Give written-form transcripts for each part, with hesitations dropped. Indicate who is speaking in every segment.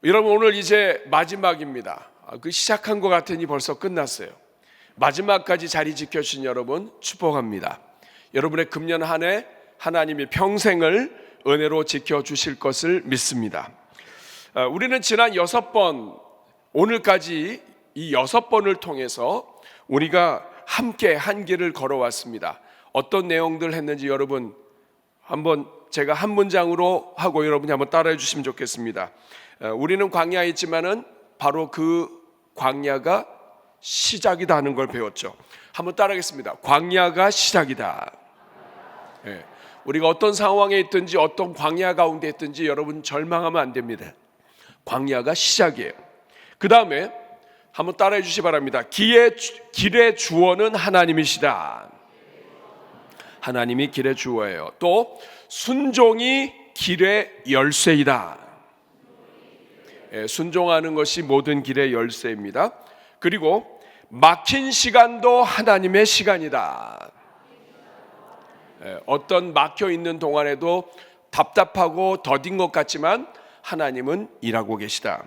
Speaker 1: 여러분, 오늘 이제 마지막입니다. 시작한 것 같으니 벌써 끝났어요. 마지막까지 자리 지켜주신 여러분 축복합니다. 여러분의 금년 한 해 하나님이 평생을 은혜로 지켜주실 것을 믿습니다. 우리는 지난 6번, 오늘까지 이 6번을 통해서 우리가 함께 한 길을 걸어왔습니다. 어떤 내용들 했는지 여러분 한번 제가 한 문장으로 하고 여러분이 한번 따라해 주시면 좋겠습니다. 우리는 광야에 있지만은 바로 그 광야가 시작이다 하는 걸 배웠죠. 한번 따라하겠습니다. 광야가 시작이다. 우리가 어떤 상황에 있든지 어떤 광야 가운데 있든지 여러분 절망하면 안 됩니다. 광야가 시작이에요. 그 다음에 한번 따라해 주시기 바랍니다. 길의 주어는 하나님이시다. 하나님이 길의 주어예요. 또 순종이 길의 열쇠이다. 순종하는 것이 모든 길의 열쇠입니다. 그리고 막힌 시간도 하나님의 시간이다. 어떤 막혀 있는 동안에도 답답하고 더딘 것 같지만 하나님은 일하고 계시다.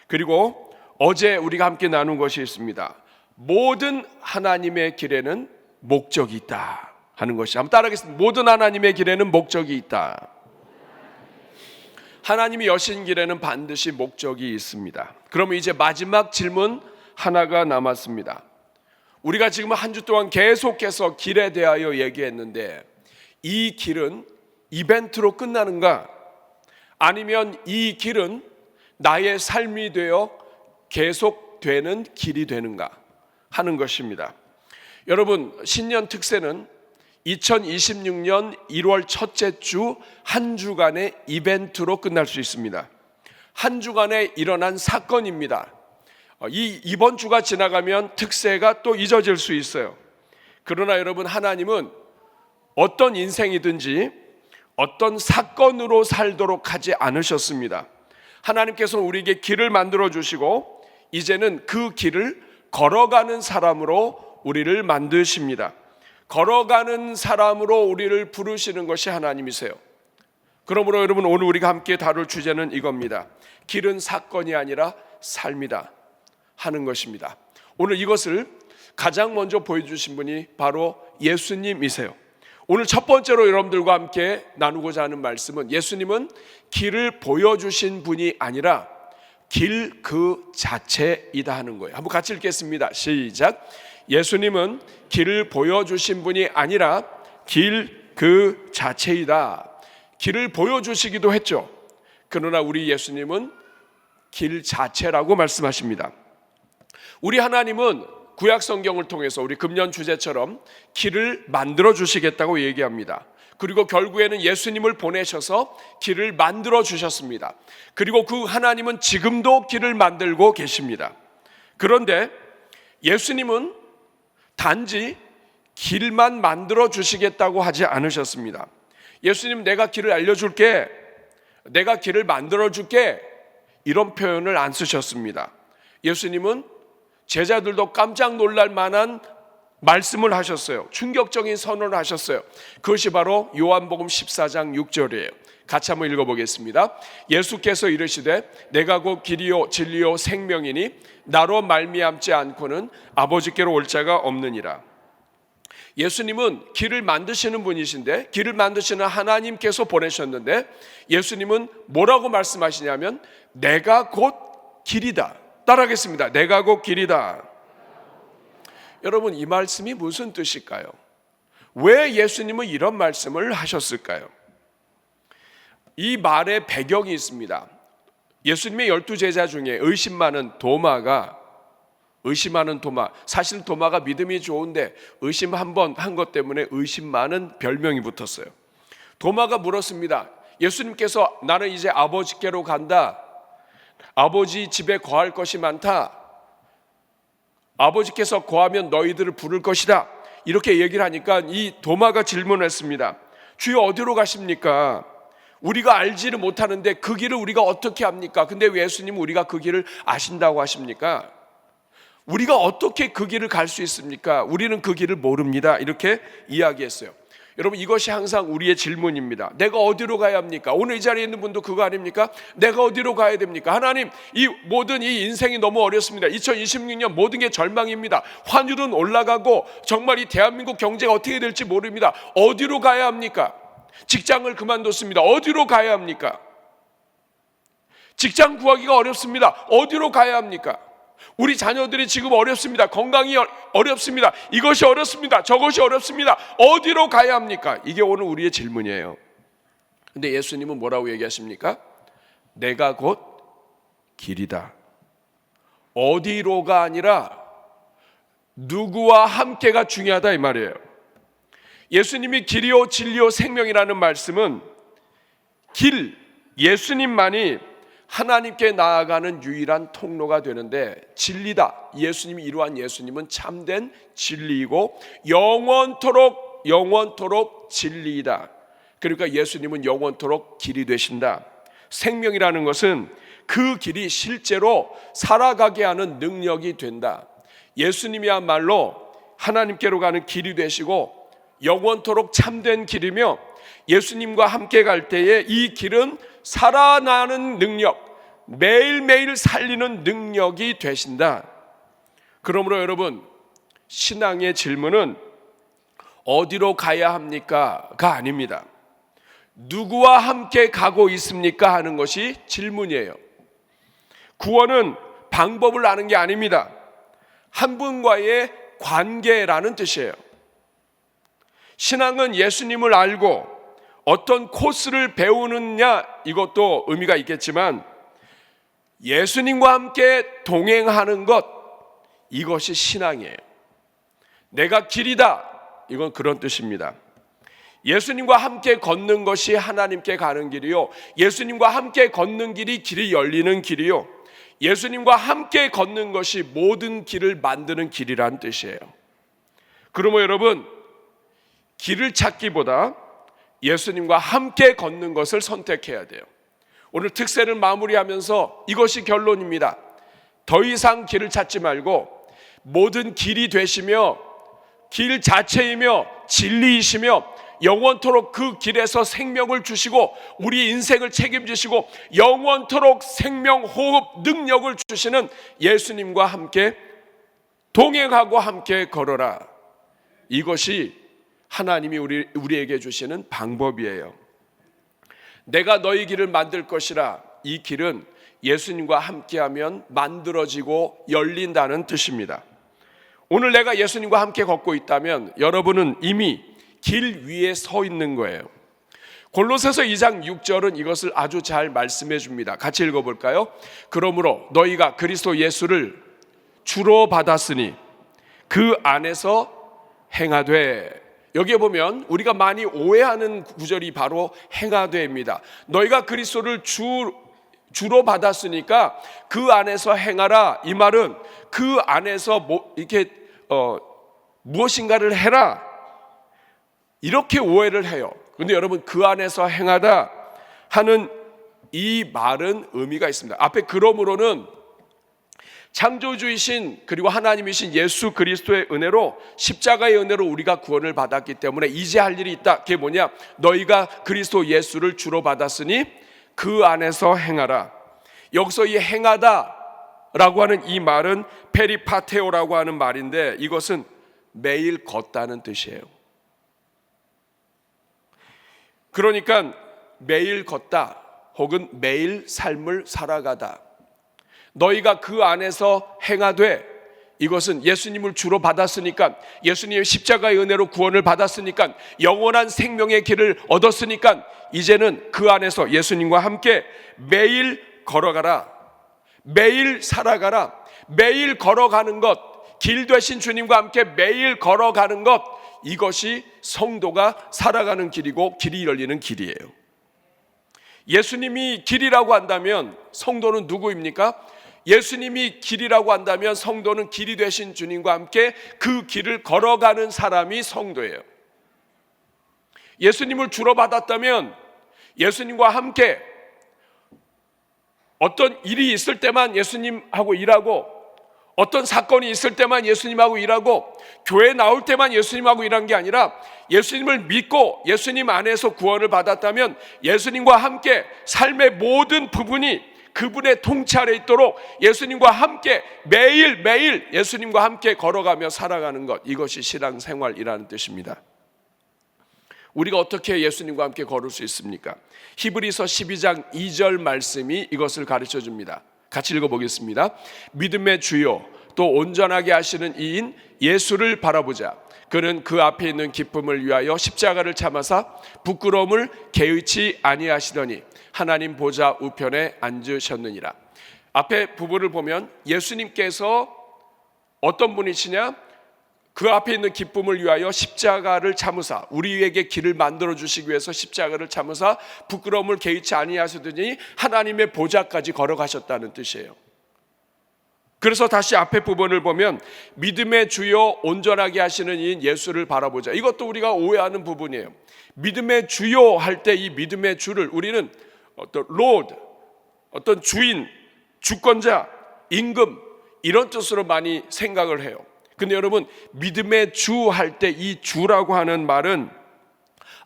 Speaker 1: 그리고 어제 우리가 함께 나눈 것이 있습니다. 모든 하나님의 길에는 목적이 있다 하는 것이, 한번 따라하겠습니다. 모든 하나님의 길에는 목적이 있다. 하나님이 여신 길에는 반드시 목적이 있습니다. 그러면 이제 마지막 질문 하나가 남았습니다. 우리가 지금 한 주 동안 계속해서 길에 대하여 얘기했는데 이 길은 이벤트로 끝나는가? 아니면 이 길은 나의 삶이 되어 계속되는 길이 되는가 하는 것입니다. 여러분, 신년 특세는 2026년 1월 첫째 주 한 주간의 이벤트로 끝날 수 있습니다. 한 주간에 일어난 사건입니다. 이번 주가 지나가면 특세가 또 잊어질 수 있어요. 그러나 여러분, 하나님은 어떤 인생이든지 어떤 사건으로 살도록 하지 않으셨습니다. 하나님께서는 우리에게 길을 만들어 주시고 이제는 그 길을 걸어가는 사람으로 우리를 만드십니다. 걸어가는 사람으로 우리를 부르시는 것이 하나님이세요. 그러므로 여러분, 오늘 우리가 함께 다룰 주제는 이겁니다. 길은 사건이 아니라 삶이다 하는 것입니다. 오늘 이것을 가장 먼저 보여주신 분이 바로 예수님이세요. 오늘 첫 번째로 여러분들과 함께 나누고자 하는 말씀은, 예수님은 길을 보여주신 분이 아니라 길 그 자체이다 하는 거예요. 한번 같이 읽겠습니다. 시작. 예수님은 길을 보여주신 분이 아니라 길 그 자체이다. 길을 보여주시기도 했죠. 그러나 우리 예수님은 길 자체라고 말씀하십니다. 우리 하나님은 구약 성경을 통해서 우리 금년 주제처럼 길을 만들어 주시겠다고 얘기합니다. 그리고 결국에는 예수님을 보내셔서 길을 만들어 주셨습니다. 그리고 그 하나님은 지금도 길을 만들고 계십니다. 그런데 예수님은 단지 길만 만들어 주시겠다고 하지 않으셨습니다. 예수님, 내가 길을 알려줄게, 내가 길을 만들어 줄게, 이런 표현을 안 쓰셨습니다. 예수님은 제자들도 깜짝 놀랄 만한 말씀을 하셨어요. 충격적인 선언을 하셨어요. 그것이 바로 요한복음 14장 6절이에요. 같이 한번 읽어보겠습니다. 예수께서 이르시되 내가 곧 길이요 진리요 생명이니 나로 말미암지 않고는 아버지께로 올 자가 없느니라. 예수님은 길을 만드시는 분이신데, 길을 만드시는 하나님께서 보내셨는데, 예수님은 뭐라고 말씀하시냐면 내가 곧 길이다. 따라하겠습니다. 내가 곧 길이다. 여러분, 이 말씀이 무슨 뜻일까요? 왜 예수님은 이런 말씀을 하셨을까요? 이 말의 배경이 있습니다. 예수님의 12제자 중에 의심 많은 도마, 사실 도마가 믿음이 좋은데 의심 한 번 한 것 때문에 의심 많은 별명이 붙었어요. 도마가 물었습니다. 예수님께서 나는 이제 아버지께로 간다. 아버지 집에 거할 것이 많다. 아버지께서 거하면 너희들을 부를 것이다. 이렇게 얘기를 하니까 이 도마가 질문했습니다. 주여, 어디로 가십니까? 우리가 알지를 못하는데 그 길을 우리가 어떻게 합니까? 근데 왜 예수님은 우리가 그 길을 아신다고 하십니까? 우리가 어떻게 그 길을 갈 수 있습니까? 우리는 그 길을 모릅니다. 이렇게 이야기했어요. 여러분, 이것이 항상 우리의 질문입니다. 내가 어디로 가야 합니까? 오늘 이 자리에 있는 분도 그거 아닙니까? 내가 어디로 가야 됩니까? 하나님, 이 모든 이 인생이 너무 어렵습니다. 2026년 모든 게 절망입니다. 환율은 올라가고 정말 이 대한민국 경제가 어떻게 될지 모릅니다. 어디로 가야 합니까? 직장을 그만뒀습니다. 어디로 가야 합니까? 직장 구하기가 어렵습니다. 어디로 가야 합니까? 우리 자녀들이 지금 어렵습니다. 건강이 어렵습니다. 이것이 어렵습니다. 저것이 어렵습니다. 어디로 가야 합니까? 이게 오늘 우리의 질문이에요. 근데 예수님은 뭐라고 얘기하십니까? 내가 곧 길이다. 어디로가 아니라 누구와 함께가 중요하다 이 말이에요. 예수님이 길이요 진리요 생명이라는 말씀은 길, 예수님만이 하나님께 나아가는 유일한 통로가 되는데, 진리다, 예수님이 이루한 예수님은 참된 진리이고 영원토록 진리이다. 그러니까 예수님은 영원토록 길이 되신다. 생명이라는 것은 그 길이 실제로 살아가게 하는 능력이 된다. 예수님이야말로 하나님께로 가는 길이 되시고 영원토록 참된 길이며, 예수님과 함께 갈 때에 이 길은 살아나는 능력, 매일매일 살리는 능력이 되신다. 그러므로 여러분, 신앙의 질문은 어디로 가야 합니까?가 아닙니다. 누구와 함께 가고 있습니까? 하는 것이 질문이에요. 구원은 방법을 아는 게 아닙니다. 한 분과의 관계라는 뜻이에요. 신앙은 예수님을 알고 어떤 코스를 배우느냐, 이것도 의미가 있겠지만 예수님과 함께 동행하는 것, 이것이 신앙이에요. 내가 길이다, 이건 그런 뜻입니다. 예수님과 함께 걷는 것이 하나님께 가는 길이요, 예수님과 함께 걷는 길이 열리는 길이요, 예수님과 함께 걷는 것이 모든 길을 만드는 길이라는 뜻이에요. 그러므로 여러분, 길을 찾기보다 예수님과 함께 걷는 것을 선택해야 돼요. 오늘 특세를 마무리하면서 이것이 결론입니다. 더 이상 길을 찾지 말고 모든 길이 되시며 길 자체이며 진리이시며 영원토록 그 길에서 생명을 주시고 우리 인생을 책임지시고 영원토록 생명 호흡 능력을 주시는 예수님과 함께 동행하고 함께 걸어라. 이것이 하나님이 우리에게 주시는 방법이에요. 내가 너희 길을 만들 것이라. 이 길은 예수님과 함께하면 만들어지고 열린다는 뜻입니다. 오늘 내가 예수님과 함께 걷고 있다면 여러분은 이미 길 위에 서 있는 거예요. 골로새서 2장 6절은 이것을 아주 잘 말씀해 줍니다. 같이 읽어볼까요? 그러므로 너희가 그리스도 예수를 주로 받았으니 그 안에서 행하되. 여기에 보면 우리가 많이 오해하는 구절이 바로 행하되입니다. 너희가 그리스도를 주로 받았으니까 그 안에서 행하라. 이 말은 그 안에서 이렇게 무엇인가를 해라, 이렇게 오해를 해요. 그런데 여러분, 그 안에서 행하다 하는 이 말은 의미가 있습니다. 앞에 그러므로는 창조주이신 그리고 하나님이신 예수 그리스도의 은혜로, 십자가의 은혜로 우리가 구원을 받았기 때문에 이제 할 일이 있다. 그게 뭐냐? 너희가 그리스도 예수를 주로 받았으니 그 안에서 행하라. 여기서 이 행하다 라고 하는 이 말은 페리파테오라고 하는 말인데, 이것은 매일 걷다는 뜻이에요. 그러니까 매일 걷다 혹은 매일 삶을 살아가다. 너희가 그 안에서 행하되, 이것은 예수님을 주로 받았으니까, 예수님의 십자가의 은혜로 구원을 받았으니까, 영원한 생명의 길을 얻었으니까 이제는 그 안에서 예수님과 함께 매일 걸어가라. 매일 살아가라. 매일 걸어가는 것, 길 되신 주님과 함께 매일 걸어가는 것, 이것이 성도가 살아가는 길이고 길이 열리는 길이에요. 예수님이 길이라고 한다면 성도는 누구입니까? 예수님이 길이라고 한다면 성도는 길이 되신 주님과 함께 그 길을 걸어가는 사람이 성도예요. 예수님을 주로 받았다면 예수님과 함께 어떤 일이 있을 때만 예수님하고 일하고, 어떤 사건이 있을 때만 예수님하고 일하고 교회 나올 때만 예수님하고 일한 게 아니라 예수님을 믿고 예수님 안에서 구원을 받았다면 예수님과 함께 삶의 모든 부분이 그분의 통치 아래 있도록 예수님과 함께 매일매일 예수님과 함께 걸어가며 살아가는 것, 이것이 신앙생활이라는 뜻입니다. 우리가 어떻게 예수님과 함께 걸을 수 있습니까? 히브리서 12장 2절 말씀이 이것을 가르쳐 줍니다. 같이 읽어보겠습니다. 믿음의 주요 또 온전하게 하시는 이인 예수를 바라보자. 그는 그 앞에 있는 기쁨을 위하여 십자가를 참으사 부끄러움을 개의치 아니하시더니 하나님 보좌 우편에 앉으셨느니라. 앞에 부분을 보면 예수님께서 어떤 분이시냐? 그 앞에 있는 기쁨을 위하여 십자가를 참으사, 우리에게 길을 만들어 주시기 위해서 십자가를 참으사 부끄러움을 개의치 아니하시더니 하나님의 보좌까지 걸어가셨다는 뜻이에요. 그래서 다시 앞에 부분을 보면 믿음의 주요 온전하게 하시는 이인 예수를 바라보자. 이것도 우리가 오해하는 부분이에요. 믿음의 주요 할 때 이 믿음의 주를 우리는 어떤 로드, 어떤 주인, 주권자, 임금 이런 뜻으로 많이 생각을 해요. 근데 여러분, 믿음의 주 할 때 이 주라고 하는 말은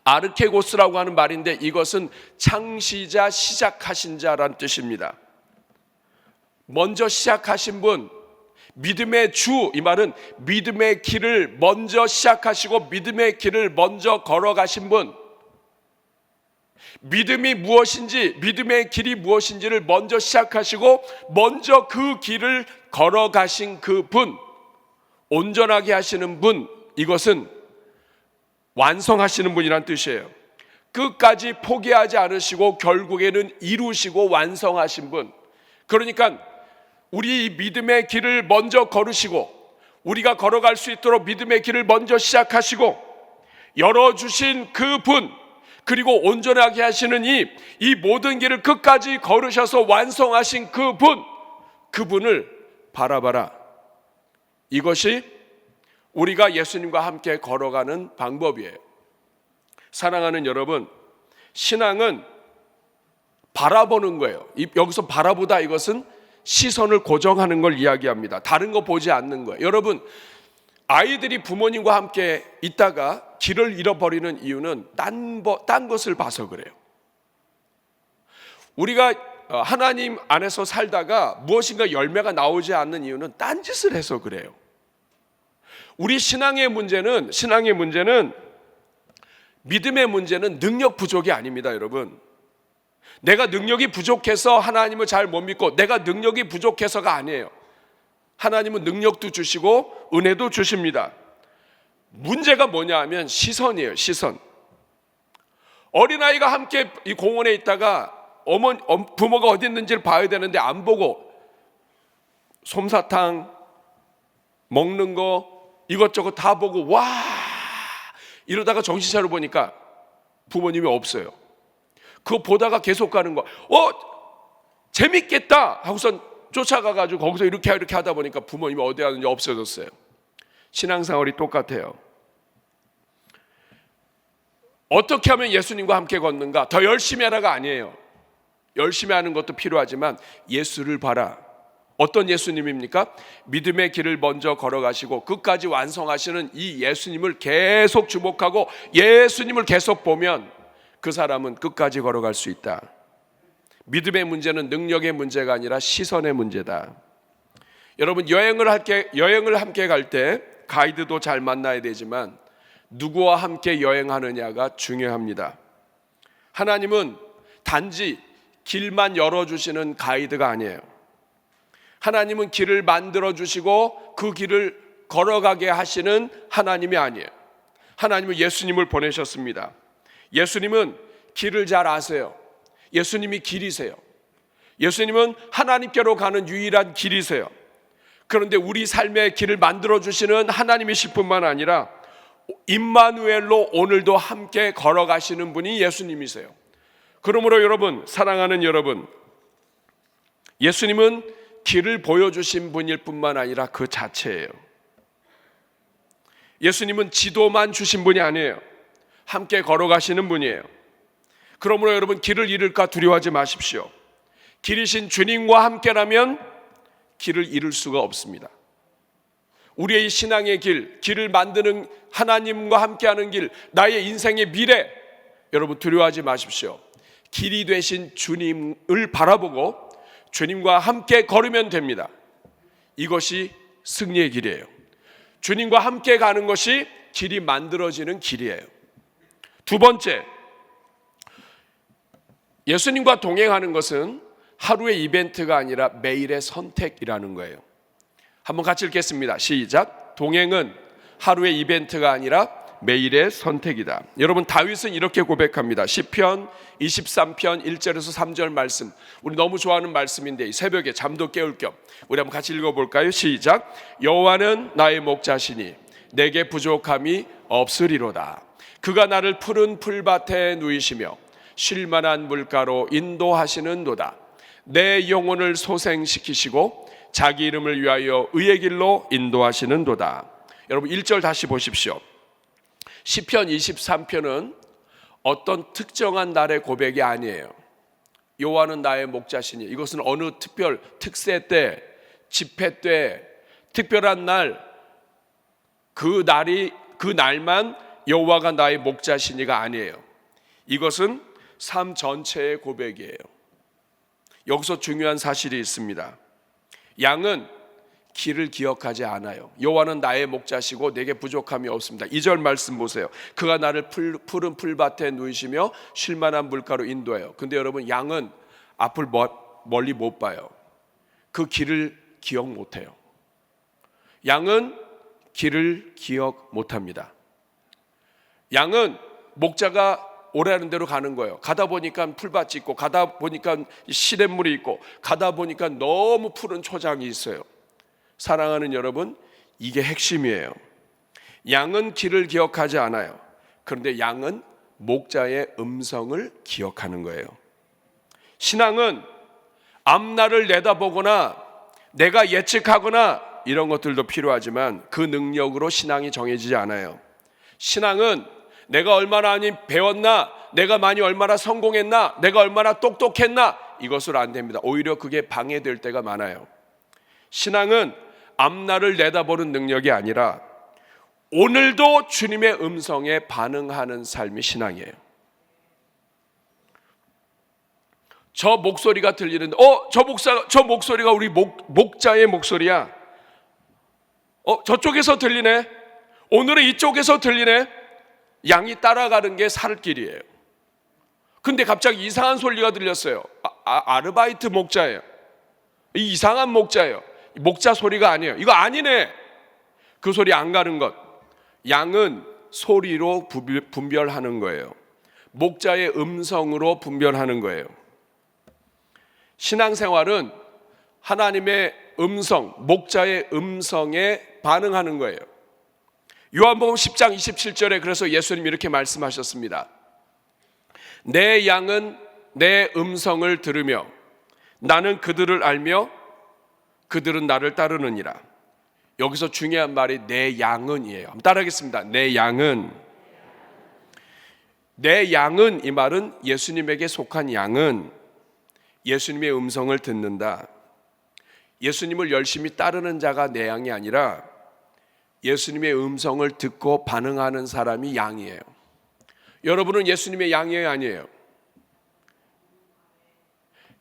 Speaker 1: 아르케고스라고 하는 말인데 이것은 창시자, 시작하신 자라는 뜻입니다. 먼저 시작하신 분, 믿음의 주, 이 말은 믿음의 길을 먼저 시작하시고 믿음의 길을 먼저 걸어가신 분, 믿음이 무엇인지, 믿음의 길이 무엇인지를 먼저 시작하시고 먼저 그 길을 걸어가신 그 분, 온전하게 하시는 분, 이것은 완성하시는 분이란 뜻이에요. 끝까지 포기하지 않으시고 결국에는 이루시고 완성하신 분. 그러니까 우리 믿음의 길을 먼저 걸으시고 우리가 걸어갈 수 있도록 믿음의 길을 먼저 시작하시고 열어주신 그 분, 그리고 온전하게 하시는 이 모든 길을 끝까지 걸으셔서 완성하신 그 분, 그분을 바라봐라. 이것이 우리가 예수님과 함께 걸어가는 방법이에요. 사랑하는 여러분, 신앙은 바라보는 거예요. 여기서 바라보다, 이것은 시선을 고정하는 걸 이야기합니다. 다른 거 보지 않는 거예요. 여러분, 아이들이 부모님과 함께 있다가 길을 잃어버리는 이유는 딴 것을 봐서 그래요. 우리가 하나님 안에서 살다가 무엇인가 열매가 나오지 않는 이유는 딴짓을 해서 그래요. 우리 신앙의 문제는 믿음의 문제는 능력 부족이 아닙니다, 여러분. 내가 능력이 부족해서 하나님을 잘 못 믿고 내가 능력이 부족해서가 아니에요. 하나님은 능력도 주시고 은혜도 주십니다. 문제가 뭐냐 하면 시선이에요, 시선. 어린아이가 함께 이 공원에 있다가 부모가 어디 있는지를 봐야 되는데 안 보고 솜사탕 먹는 거 이것저것 다 보고 와 이러다가 정신 차려 보니까 부모님이 없어요. 그거 보다가 계속 가는 거. 재밌겠다 하고선 쫓아가가지고 거기서 이렇게 하다 보니까 부모님이 어디 가는지 없어졌어요. 신앙생활이 똑같아요. 어떻게 하면 예수님과 함께 걷는가? 더 열심히 하라가 아니에요. 열심히 하는 것도 필요하지만 예수를 봐라. 어떤 예수님입니까? 믿음의 길을 먼저 걸어가시고 끝까지 완성하시는 이 예수님을 계속 주목하고 예수님을 계속 보면 그 사람은 끝까지 걸어갈 수 있다. 믿음의 문제는 능력의 문제가 아니라 시선의 문제다. 여러분, 여행을 함께 갈 때 가이드도 잘 만나야 되지만 누구와 함께 여행하느냐가 중요합니다. 하나님은 단지 길만 열어주시는 가이드가 아니에요. 하나님은 길을 만들어주시고 그 길을 걸어가게 하시는 하나님이 아니에요. 하나님은 예수님을 보내셨습니다. 예수님은 길을 잘 아세요. 예수님이 길이세요. 예수님은 하나님께로 가는 유일한 길이세요. 그런데 우리 삶의 길을 만들어주시는 하나님이실 뿐만 아니라 임마누엘로 오늘도 함께 걸어가시는 분이 예수님이세요. 그러므로 여러분, 사랑하는 여러분, 예수님은 길을 보여주신 분일 뿐만 아니라 그 자체예요. 예수님은 지도만 주신 분이 아니에요. 함께 걸어가시는 분이에요. 그러므로 여러분, 길을 잃을까 두려워하지 마십시오. 길이신 주님과 함께라면 길을 잃을 수가 없습니다. 우리의 신앙의 길을 만드는 하나님과 함께하는 길, 나의 인생의 미래, 여러분 두려워하지 마십시오. 길이 되신 주님을 바라보고 주님과 함께 걸으면 됩니다. 이것이 승리의 길이에요. 주님과 함께 가는 것이 길이 만들어지는 길이에요. 두 번째, 예수님과 동행하는 것은 하루의 이벤트가 아니라 매일의 선택이라는 거예요. 한번 같이 읽겠습니다. 시작. 동행은 하루의 이벤트가 아니라 매일의 선택이다. 여러분, 다윗은 이렇게 고백합니다. 시편 23편 1절에서 3절 말씀, 우리 너무 좋아하는 말씀인데 새벽에 잠도 깨울 겸 우리 한번 같이 읽어볼까요? 시작. 여호와는 나의 목자시니 내게 부족함이 없으리로다. 그가 나를 푸른 풀밭에 누이시며 쉴 만한 물가로 인도하시는도다. 내 영혼을 소생시키시고 자기 이름을 위하여 의의 길로 인도하시는도다. 여러분 1절 다시 보십시오. 시편 23편은 어떤 특정한 날의 고백이 아니에요. 여호와는 나의 목자시니, 이것은 어느 특세 때, 집회 때, 특별한 날, 그 날만 여호와가 나의 목자시니가 아니에요. 이것은 삶 전체의 고백이에요. 여기서 중요한 사실이 있습니다. 양은 길을 기억하지 않아요. 여호와는 나의 목자시고 내게 부족함이 없습니다. 2절 말씀 보세요. 그가 나를 푸른 풀밭에 누이시며 쉴 만한 물가로 인도해요. 근데 여러분, 양은 앞을 멀리 못 봐요. 그 길을 기억 못 해요. 양은 길을 기억 못 합니다. 양은 목자가 오라는 대로 가는 거예요. 가다 보니까 풀밭이 있고, 가다 보니까 시냇물이 있고, 가다 보니까 너무 푸른 초장이 있어요. 사랑하는 여러분, 이게 핵심이에요. 양은 길을 기억하지 않아요. 그런데 양은 목자의 음성을 기억하는 거예요. 신앙은 앞날을 내다보거나 내가 예측하거나 이런 것들도 필요하지만 그 능력으로 신앙이 정해지지 않아요. 신앙은 내가 얼마나 많이 배웠나, 내가 얼마나 성공했나, 내가 얼마나 똑똑했나, 이것으로 안 됩니다. 오히려 그게 방해될 때가 많아요. 신앙은 앞날을 내다보는 능력이 아니라 오늘도 주님의 음성에 반응하는 삶이 신앙이에요. 저 목소리가 들리는데, 저 목소리가 우리 목자의 목소리야. 저쪽에서 들리네. 오늘은 이쪽에서 들리네. 양이 따라가는 게 살 길이에요. 근데 갑자기 이상한 소리가 들렸어요. 아르바이트 목자예요. 이상한 목자예요. 목자 소리가 아니에요. 이거 아니네. 그 소리 안 가는 것. 양은 소리로 분별하는 거예요. 목자의 음성으로 분별하는 거예요. 신앙생활은 하나님의 음성, 목자의 음성에 반응하는 거예요. 요한복음 10장 27절에 그래서 예수님이 이렇게 말씀하셨습니다. 내 양은 내 음성을 들으며 나는 그들을 알며 그들은 나를 따르느니라. 여기서 중요한 말이 내 양은이에요. 한번 따라하겠습니다. 내 양은. 내 양은, 이 말은 예수님에게 속한 양은 예수님의 음성을 듣는다. 예수님을 열심히 따르는 자가 내 양이 아니라 예수님의 음성을 듣고 반응하는 사람이 양이에요. 여러분은 예수님의 양이에요, 아니에요?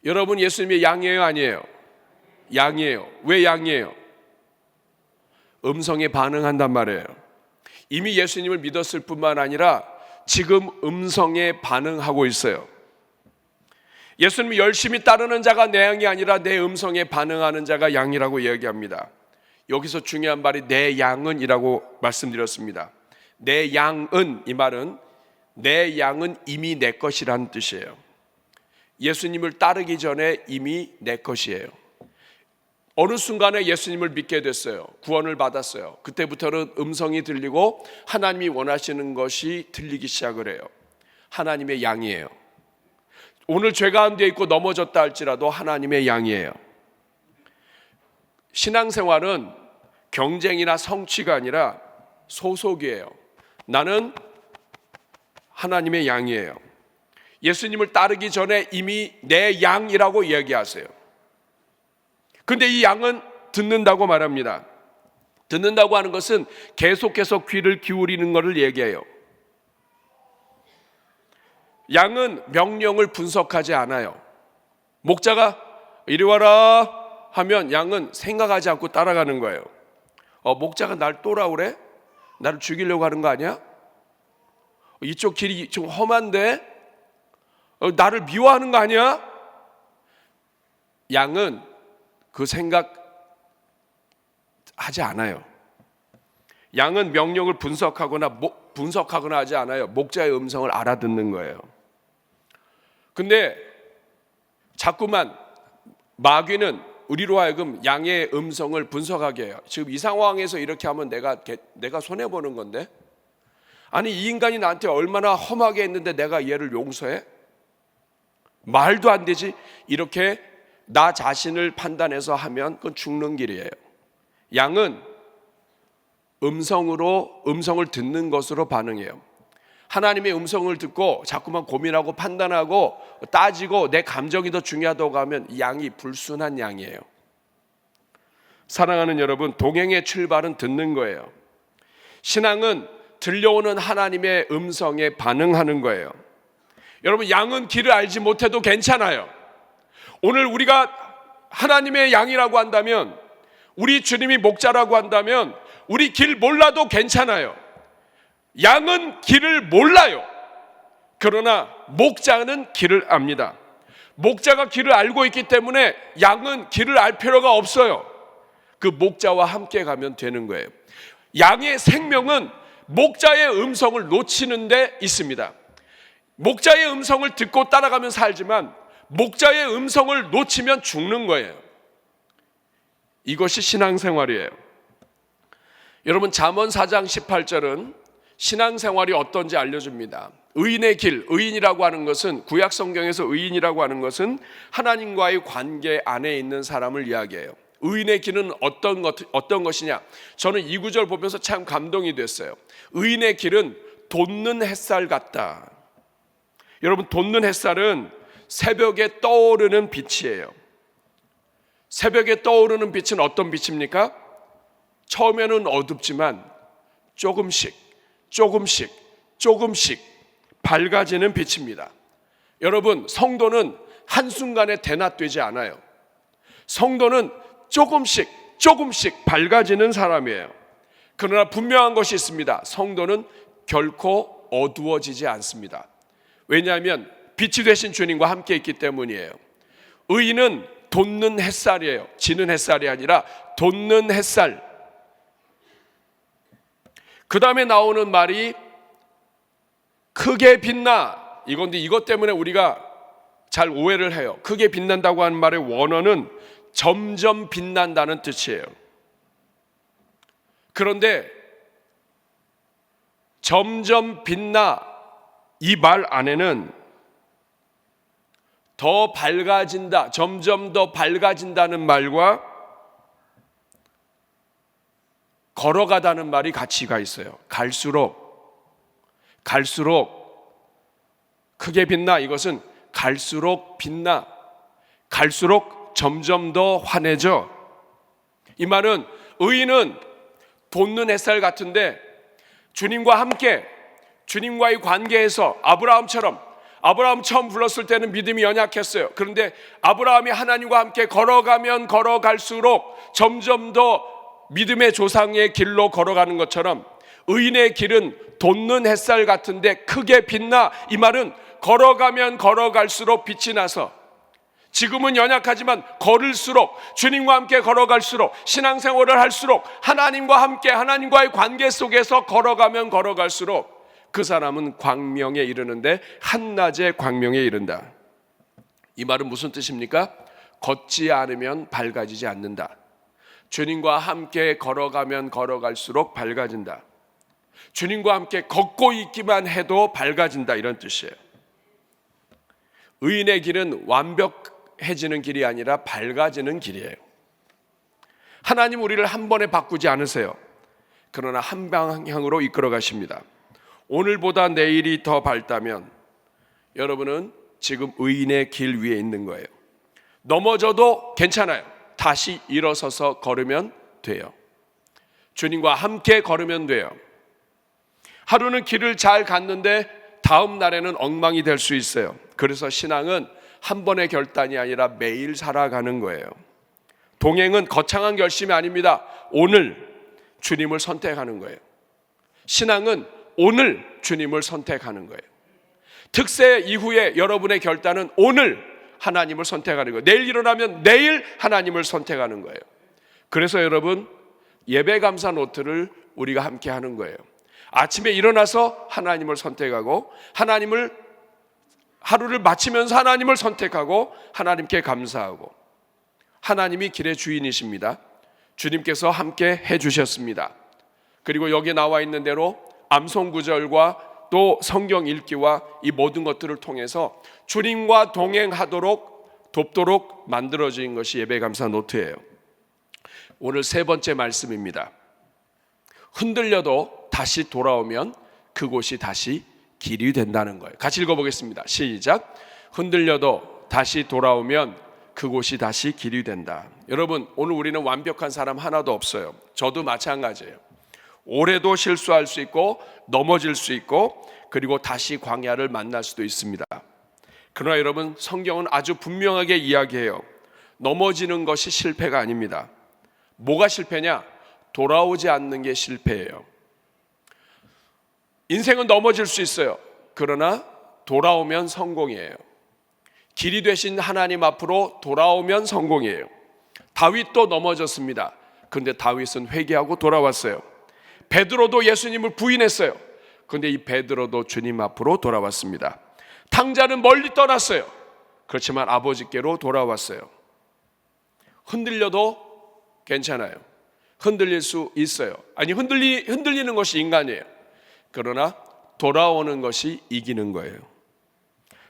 Speaker 1: 여러분 예수님의 양이에요, 아니에요? 양이에요. 왜 양이에요? 음성에 반응한단 말이에요. 이미 예수님을 믿었을 뿐만 아니라 지금 음성에 반응하고 있어요. 예수님을 열심히 따르는 자가 내 양이 아니라 내 음성에 반응하는 자가 양이라고 이야기합니다. 여기서 중요한 말이 내 양은 이라고 말씀드렸습니다. 내 양은, 이 말은 내 양은 이미 내 것이라는 뜻이에요. 예수님을 따르기 전에 이미 내 것이에요. 어느 순간에 예수님을 믿게 됐어요. 구원을 받았어요. 그때부터는 음성이 들리고 하나님이 원하시는 것이 들리기 시작을 해요. 하나님의 양이에요. 오늘 죄 가운데 있고 넘어졌다 할지라도 하나님의 양이에요. 신앙생활은 경쟁이나 성취가 아니라 소속이에요. 나는 하나님의 양이에요. 예수님을 따르기 전에 이미 내 양이라고 이야기하세요. 근데 이 양은 듣는다고 말합니다. 듣는다고 하는 것은 계속해서 귀를 기울이는 것을 얘기해요. 양은 명령을 분석하지 않아요. 목자가 이리 와라 하면 양은 생각하지 않고 따라가는 거예요. 목자가 날 또라 그래? 나를 죽이려고 하는 거 아니야? 이쪽 길이 좀 험한데? 나를 미워하는 거 아니야? 양은 그 생각 하지 않아요. 양은 명령을 분석하거나 하지 않아요. 목자의 음성을 알아듣는 거예요. 근데 자꾸만 마귀는 우리로 하여금 양의 음성을 분석하게 해요. 지금 이 상황에서 이렇게 하면 내가 손해보는 건데, 아니 이 인간이 나한테 얼마나 험하게 했는데 내가 얘를 용서해? 말도 안 되지. 이렇게 나 자신을 판단해서 하면 그건 죽는 길이에요. 양은 음성을 듣는 것으로 반응해요. 하나님의 음성을 듣고 자꾸만 고민하고 판단하고 따지고 내 감정이 더 중요하다고 하면 이 양이 불순한 양이에요. 사랑하는 여러분, 동행의 출발은 듣는 거예요. 신앙은 들려오는 하나님의 음성에 반응하는 거예요. 여러분, 양은 길을 알지 못해도 괜찮아요. 오늘 우리가 하나님의 양이라고 한다면, 우리 주님이 목자라고 한다면 우리 길 몰라도 괜찮아요. 양은 길을 몰라요. 그러나 목자는 길을 압니다. 목자가 길을 알고 있기 때문에 양은 길을 알 필요가 없어요. 그 목자와 함께 가면 되는 거예요. 양의 생명은 목자의 음성을 놓치는 데 있습니다. 목자의 음성을 듣고 따라가면 살지만 목자의 음성을 놓치면 죽는 거예요. 이것이 신앙생활이에요. 여러분, 잠언 4장 18절은 신앙생활이 어떤지 알려줍니다. 의인의 길, 의인이라고 하는 것은, 구약 성경에서 의인이라고 하는 것은 하나님과의 관계 안에 있는 사람을 이야기해요. 의인의 길은 어떤 것이냐? 저는 이 구절 보면서 참 감동이 됐어요. 의인의 길은 돋는 햇살 같다. 여러분, 돋는 햇살은 새벽에 떠오르는 빛이에요. 새벽에 떠오르는 빛은 어떤 빛입니까? 처음에는 어둡지만 조금씩 밝아지는 빛입니다. 여러분, 성도는 한순간에 대낮되지 않아요. 성도는 조금씩 밝아지는 사람이에요. 그러나 분명한 것이 있습니다. 성도는 결코 어두워지지 않습니다. 왜냐하면 빛이 되신 주님과 함께 있기 때문이에요. 의인은 돋는 햇살이에요. 지는 햇살이 아니라 돋는 햇살. 그 다음에 나오는 말이 크게 빛나. 이건데 이것 때문에 우리가 잘 오해를 해요. 크게 빛난다고 하는 말의 원어는 점점 빛난다는 뜻이에요. 그런데 점점 빛나 이 말 안에는 더 밝아진다, 점점 더 밝아진다는 말과 걸어가다는 말이 같이 가 있어요. 갈수록 크게 빛나, 이것은 갈수록 빛나, 갈수록 점점 더 환해져. 이 말은 의인은 돋는 햇살 같은데 주님과 함께, 주님과의 관계에서 아브라함 처음 불렀을 때는 믿음이 연약했어요. 그런데 아브라함이 하나님과 함께 걸어가면 걸어갈수록 점점 더 믿음의 조상의 길로 걸어가는 것처럼 의인의 길은 돋는 햇살 같은데 크게 빛나. 이 말은 걸어가면 걸어갈수록 빛이 나서, 지금은 연약하지만 걸을수록, 주님과 함께 걸어갈수록, 신앙생활을 할수록, 하나님과 함께 하나님과의 관계 속에서 걸어가면 걸어갈수록 그 사람은 광명에 이르는데 한낮에 광명에 이른다. 이 말은 무슨 뜻입니까? 걷지 않으면 밝아지지 않는다. 주님과 함께 걸어가면 걸어갈수록 밝아진다. 주님과 함께 걷고 있기만 해도 밝아진다, 이런 뜻이에요. 의인의 길은 완벽해지는 길이 아니라 밝아지는 길이에요. 하나님 우리를 한 번에 바꾸지 않으세요. 그러나 한 방향으로 이끌어 가십니다. 오늘보다 내일이 더 밝다면 여러분은 지금 의인의 길 위에 있는 거예요. 넘어져도 괜찮아요. 다시 일어서서 걸으면 돼요. 주님과 함께 걸으면 돼요. 하루는 길을 잘 갔는데 다음 날에는 엉망이 될 수 있어요. 그래서 신앙은 한 번의 결단이 아니라 매일 살아가는 거예요. 동행은 거창한 결심이 아닙니다. 오늘 주님을 선택하는 거예요. 신앙은 오늘 주님을 선택하는 거예요. 특세 이후에 여러분의 결단은 오늘 하나님을 선택하는 거예요. 내일 일어나면 내일 하나님을 선택하는 거예요. 그래서 여러분, 예배 감사 노트를 우리가 함께 하는 거예요. 아침에 일어나서 하나님을 선택하고, 하루를 마치면서 하나님을 선택하고, 하나님께 감사하고, 하나님이 길의 주인이십니다. 주님께서 함께 해주셨습니다. 그리고 여기에 나와 있는 대로 암송구절과 또 성경 읽기와 이 모든 것들을 통해서 주님과 동행하도록 돕도록 만들어진 것이 예배감사 노트예요. 오늘 세 번째 말씀입니다. 흔들려도 다시 돌아오면 그곳이 다시 길이 된다는 거예요. 같이 읽어보겠습니다. 시작. 흔들려도 다시 돌아오면 그곳이 다시 길이 된다. 여러분, 오늘 우리는 완벽한 사람 하나도 없어요. 저도 마찬가지예요. 올해도 실수할 수 있고 넘어질 수 있고, 그리고 다시 광야를 만날 수도 있습니다. 그러나 여러분, 성경은 아주 분명하게 이야기해요. 넘어지는 것이 실패가 아닙니다. 뭐가 실패냐? 돌아오지 않는 게 실패예요. 인생은 넘어질 수 있어요. 그러나 돌아오면 성공이에요. 길이 되신 하나님 앞으로 돌아오면 성공이에요. 다윗도 넘어졌습니다. 그런데 다윗은 회개하고 돌아왔어요. 베드로도 예수님을 부인했어요. 그런데 이 베드로도 주님 앞으로 돌아왔습니다. 탕자는 멀리 떠났어요. 그렇지만 아버지께로 돌아왔어요. 흔들려도 괜찮아요. 흔들릴 수 있어요. 아니, 흔들리는 것이 인간이에요. 그러나 돌아오는 것이 이기는 거예요.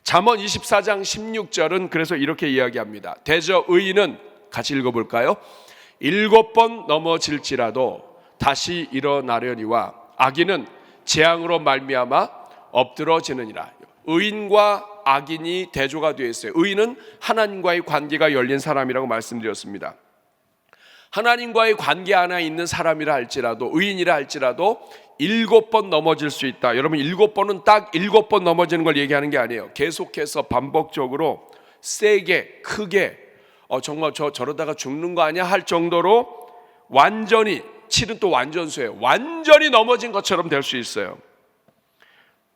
Speaker 1: 잠언 24장 16절은 그래서 이렇게 이야기합니다. 대저 의인은, 같이 읽어볼까요? 7번 넘어질지라도 다시 일어나려니와 악인은 재앙으로 말미암아 엎드러지느니라. 의인과 악인이 대조가 되어 있어요. 의인은 하나님과의 관계가 열린 사람이라고 말씀드렸습니다. 하나님과의 관계 안에 있는 사람이라 할지라도, 의인이라 할지라도 7번 넘어질 수 있다. 여러분, 7번은 딱 7번 넘어지는 걸 얘기하는 게 아니에요. 계속해서 반복적으로 세게, 크게, 정말 저러다가 죽는 거 아니야 할 정도로 완전히, 7은 또 완전수예요. 완전히 넘어진 것처럼 될 수 있어요.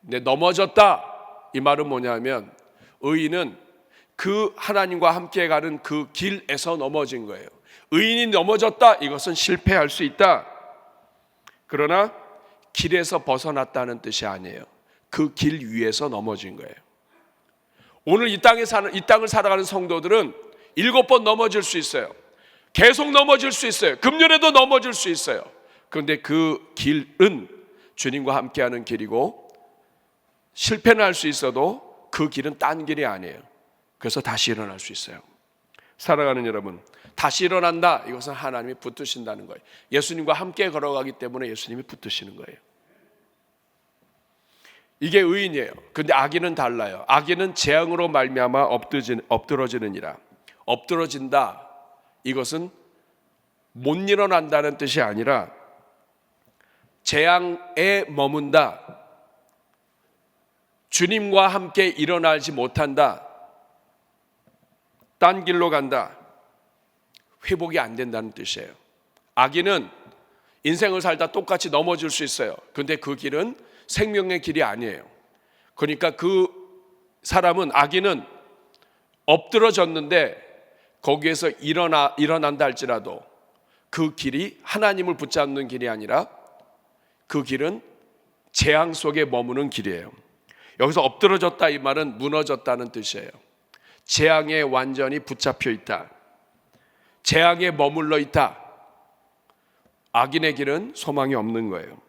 Speaker 1: 근데 넘어졌다, 이 말은 뭐냐면, 의인은 그 하나님과 함께 가는 그 길에서 넘어진 거예요. 의인이 넘어졌다, 이것은 실패할 수 있다. 그러나 길에서 벗어났다는 뜻이 아니에요. 그 길 위에서 넘어진 거예요. 오늘 이 땅을 살아가는 성도들은 7번 넘어질 수 있어요. 계속 넘어질 수 있어요. 금년에도 넘어질 수 있어요. 그런데 그 길은 주님과 함께하는 길이고, 실패는 할 수 있어도 그 길은 딴 길이 아니에요. 그래서 다시 일어날 수 있어요. 살아가는 여러분, 다시 일어난다, 이것은 하나님이 붙드신다는 거예요. 예수님과 함께 걸어가기 때문에 예수님이 붙드시는 거예요. 이게 의인이에요. 그런데 악인은 달라요. 악인은 재앙으로 말미암아 엎드러지느니라. 엎드러진다, 이것은 못 일어난다는 뜻이 아니라 재앙에 머문다, 주님과 함께 일어나지 못한다, 딴 길로 간다, 회복이 안 된다는 뜻이에요. 악인은 인생을 살다 똑같이 넘어질 수 있어요. 그런데 그 길은 생명의 길이 아니에요. 그러니까 그 사람은, 악인은 엎드러졌는데 거기에서 일어난다 할지라도 그 길이 하나님을 붙잡는 길이 아니라 그 길은 재앙 속에 머무는 길이에요. 여기서 엎드러졌다, 이 말은 무너졌다는 뜻이에요. 재앙에 완전히 붙잡혀 있다, 재앙에 머물러 있다. 악인의 길은 소망이 없는 거예요.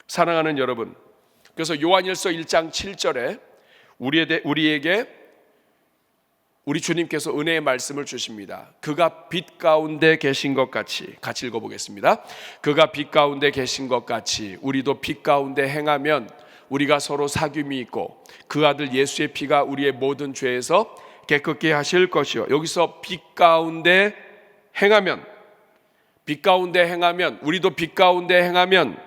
Speaker 1: 사랑하는 여러분, 그래서 요한일서 1장 7절에 우리에게 우리 주님께서 은혜의 말씀을 주십니다. 그가 빛 가운데 계신 것 같이, 같이 읽어보겠습니다. 그가 빛 가운데 계신 것 같이 우리도 빛 가운데 행하면 우리가 서로 사귐이 있고 그 아들 예수의 피가 우리의 모든 죄에서 깨끗게 하실 것이요. 여기서 빛 가운데 행하면, 빛 가운데 행하면, 우리도 빛 가운데 행하면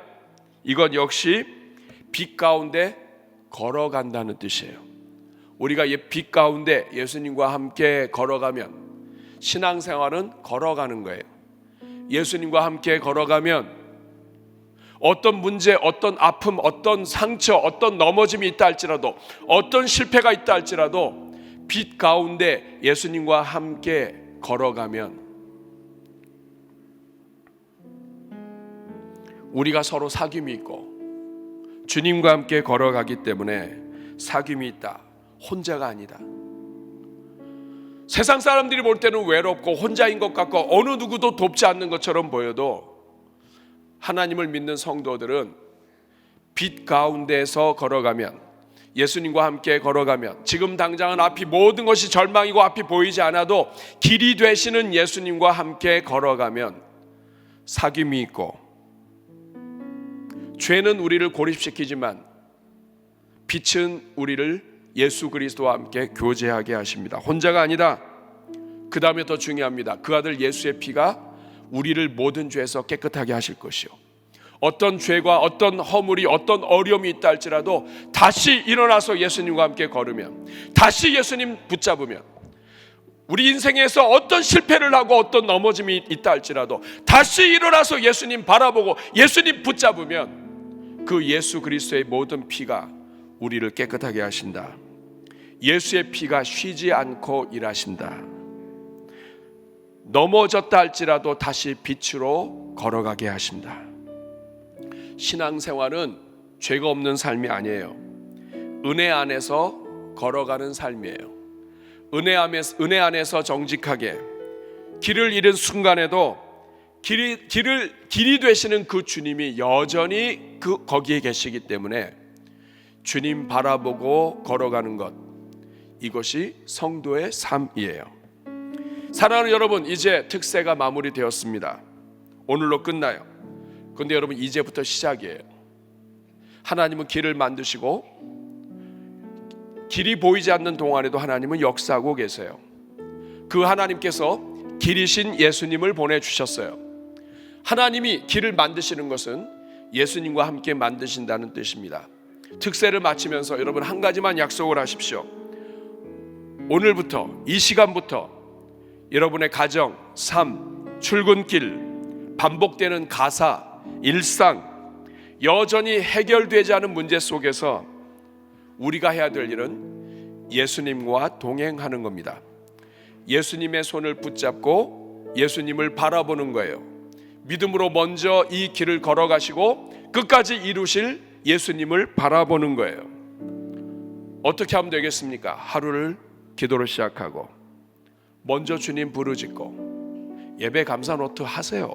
Speaker 1: 이것 역시 빛 가운데 걸어간다는 뜻이에요. 우리가 빛 가운데 예수님과 함께 걸어가면 신앙생활은 걸어가는 거예요. 예수님과 함께 걸어가면 어떤 문제, 어떤 아픔, 어떤 상처, 어떤 넘어짐이 있다 할지라도, 어떤 실패가 있다 할지라도 빛 가운데 예수님과 함께 걸어가면 우리가 서로 사귐이 있고 주님과 함께 걸어가기 때문에 사귐이 있다. 혼자가 아니다. 세상 사람들이 볼 때는 외롭고 혼자인 것 같고 어느 누구도 돕지 않는 것처럼 보여도 하나님을 믿는 성도들은 빛 가운데서 걸어가면, 예수님과 함께 걸어가면, 지금 당장은 앞이 모든 것이 절망이고 앞이 보이지 않아도 길이 되시는 예수님과 함께 걸어가면 사귐이 있고, 죄는 우리를 고립시키지만 빛은 우리를 예수 그리스도와 함께 교제하게 하십니다. 혼자가 아니다. 그 다음에 더 중요합니다. 그 아들 예수의 피가 우리를 모든 죄에서 깨끗하게 하실 것이요, 어떤 죄과 어떤 허물이, 어떤 어려움이 있다 할지라도 다시 일어나서 예수님과 함께 걸으면, 다시 예수님 붙잡으면, 우리 인생에서 어떤 실패를 하고 어떤 넘어짐이 있다 할지라도 다시 일어나서 예수님 바라보고 예수님 붙잡으면 그 예수 그리스도의 모든 피가 우리를 깨끗하게 하신다. 예수의 피가 쉬지 않고 일하신다. 넘어졌다 할지라도 다시 빛으로 걸어가게 하신다. 신앙생활은 죄가 없는 삶이 아니에요. 은혜 안에서 걸어가는 삶이에요. 은혜 안에서 정직하게 길을 잃은 순간에도 길이 되시는 그 주님이 여전히 거기에 계시기 때문에 주님 바라보고 걸어가는 것, 이것이 성도의 삶이에요. 사랑하는 여러분, 이제 특세가 마무리되었습니다. 오늘로 끝나요. 그런데 여러분, 이제부터 시작이에요. 하나님은 길을 만드시고 길이 보이지 않는 동안에도 하나님은 역사하고 계세요. 그 하나님께서 길이신 예수님을 보내주셨어요. 하나님이 길을 만드시는 것은 예수님과 함께 만드신다는 뜻입니다. 특세를 마치면서 여러분 한 가지만 약속을 하십시오. 오늘부터, 이 시간부터 여러분의 가정, 삶, 출근길, 반복되는 가사, 일상, 여전히 해결되지 않은 문제 속에서 우리가 해야 될 일은 예수님과 동행하는 겁니다. 예수님의 손을 붙잡고 예수님을 바라보는 거예요. 믿음으로 먼저 이 길을 걸어가시고 끝까지 이루실 예수님을 바라보는 거예요. 어떻게 하면 되겠습니까? 하루를 기도로 시작하고 먼저 주님 부르짖고 예배 감사 노트 하세요.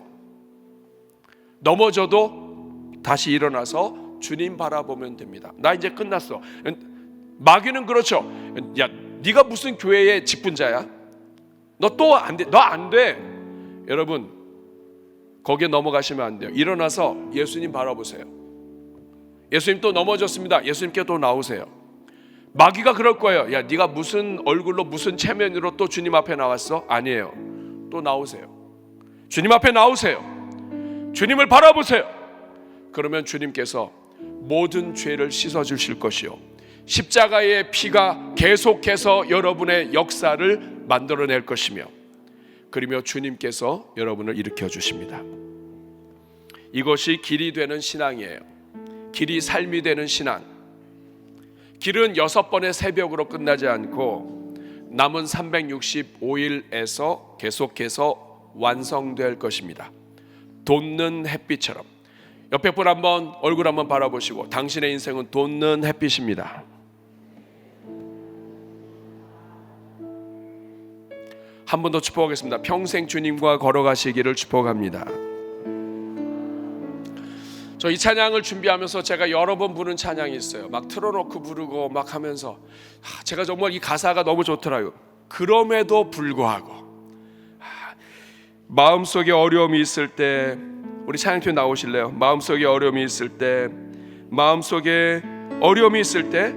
Speaker 1: 넘어져도 다시 일어나서 주님 바라보면 됩니다. 나 이제 끝났어. 마귀는 그렇죠. 야, 네가 무슨 교회의 직분자야? 너 또 안 돼. 너 안 돼. 여러분, 거기에 넘어가시면 안 돼요. 일어나서 예수님 바라보세요. 예수님 또 넘어졌습니다. 예수님께 또 나오세요. 마귀가 그럴 거예요. 야, 네가 무슨 얼굴로 무슨 체면으로 또 주님 앞에 나왔어? 아니에요. 또 나오세요. 주님 앞에 나오세요. 주님을 바라보세요. 그러면 주님께서 모든 죄를 씻어 주실 것이요, 십자가의 피가 계속해서 여러분의 역사를 만들어낼 것이며, 그러며 주님께서 여러분을 일으켜 주십니다. 이것이 길이 되는 신앙이에요. 길이 삶이 되는 신앙. 길은 6번의 새벽으로 끝나지 않고 남은 365일에서 계속해서 완성될 것입니다. 돋는 햇빛처럼. 옆에 분 한번 얼굴 한번 바라보시고, 당신의 인생은 돋는 햇빛입니다. 한 번 더 축복하겠습니다. 평생 주님과 걸어가시기를 축복합니다. 저 이 찬양을 준비하면서 제가 여러 번 부른 찬양이 있어요. 막 틀어놓고 부르고 막 하면서 제가 정말 이 가사가 너무 좋더라고요. 그럼에도 불구하고, 마음속에 어려움이 있을 때, 우리 찬양팀 나오실래요? 마음속에 어려움이 있을 때, 마음속에 어려움이 있을 때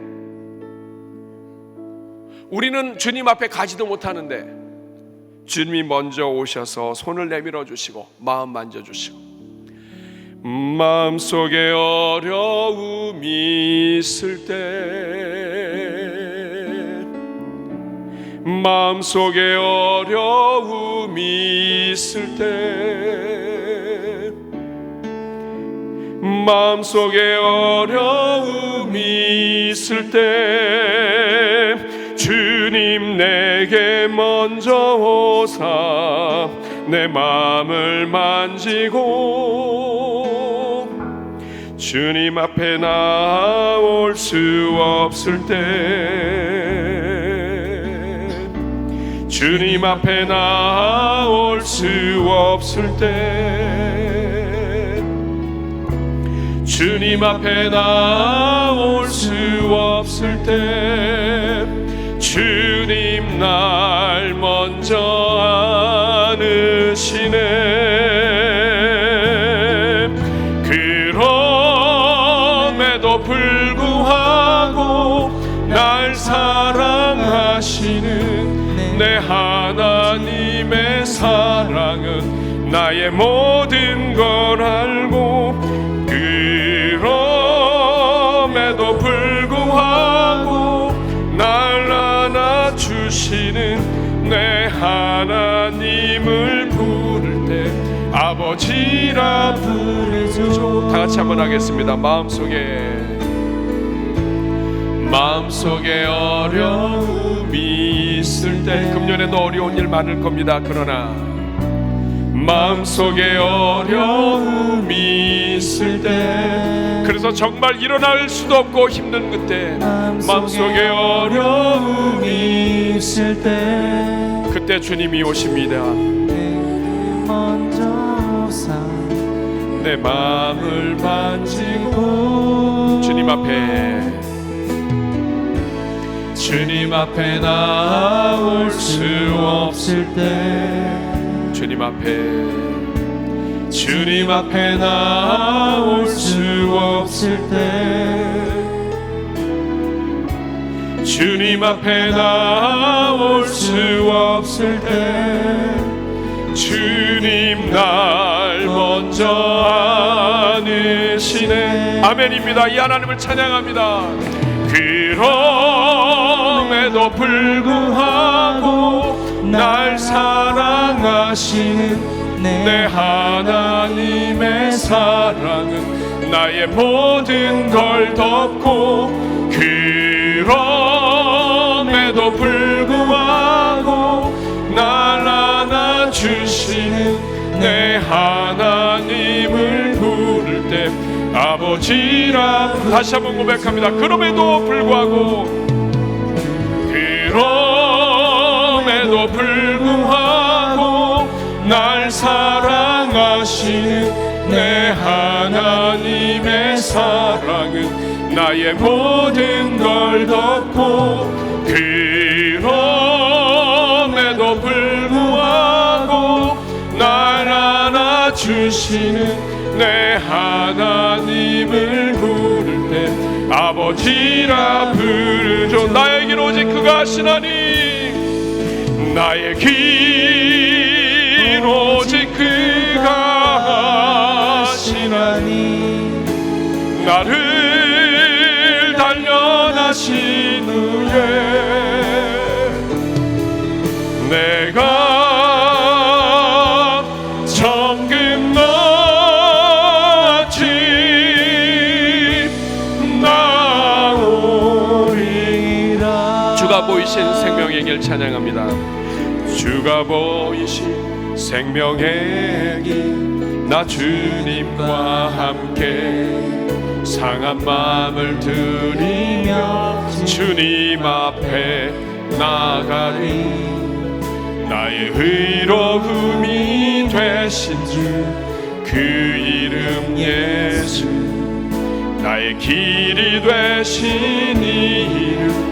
Speaker 1: 우리는 주님 앞에 가지도 못하는데 주님이 먼저 오셔서 손을 내밀어 주시고 마음 만져 주시고, 마음속에 어려움이 있을 때, 마음속에 어려움이 있을 때, 마음속에 어려움이 있을 때, 주님 내게 먼저 오사 내 마음을 만지고, 주님 앞에 나올 수 없을 때, 주님 앞에 나올 수 없을 때, 주님 앞에 나올 수 없을 때, 주님 날 먼저 안으시네. 그럼에도 불구하고 날 사랑하시는 내 하나님의 사랑은 나의 모든 걸 알고, 그럼에도 불구하고 날 안아주시는 내 하나님을 부를 때 아버지라 부르죠. 다 같이 한번 하겠습니다. 마음속에 어려움이 있을 때, 금년에도 어려운 일 많을 겁니다. 그러나 마음속에 어려움이 있을 때, 그래서 정말 일어날 수도 없고 힘든 그때, 마음속에 어려움이 있을 때, 그때 주님이 오십니다. 내 마음을 만지고, 주님 앞에 나올 수 없을 때, 주님 앞에 나올 수 없을 때, 주님 앞에 나올 수 없을 때, 주님 날 먼저 안으시네. 아멘입니다. 이 하나님을 찬양합니다. 그럼에도 불구하고 날 사랑하시는 내 하나님의 사랑은 나의 모든 걸 덮고, 그럼에도 불구하고 날 안아주시는 내 하나님을 부를 때 아버지라. 다시 한번 고백합니다. 그럼에도 불구하고 날 사랑하시는 내 하나님의 사랑은 나의 모든 걸 덮고, 그럼에도 불구하고 날 안아주시는 내 하나님을 부를 때 아버지라 부르죠. 나의 길 오직 그가 하시나니, 나의 길 오직 그가 하시나니, 나를 단련하신 후에 내가 정금 너같이 나오리라. 주가 보이신 생명의 길 찬양합니다. 주가 보이신 생명의 길, 나 주님과 함께 상한 마음을 드리며 주님 앞에 나가리. 나의 의로움이 되신 주 그 이름 예수, 나의 길이 되신 이름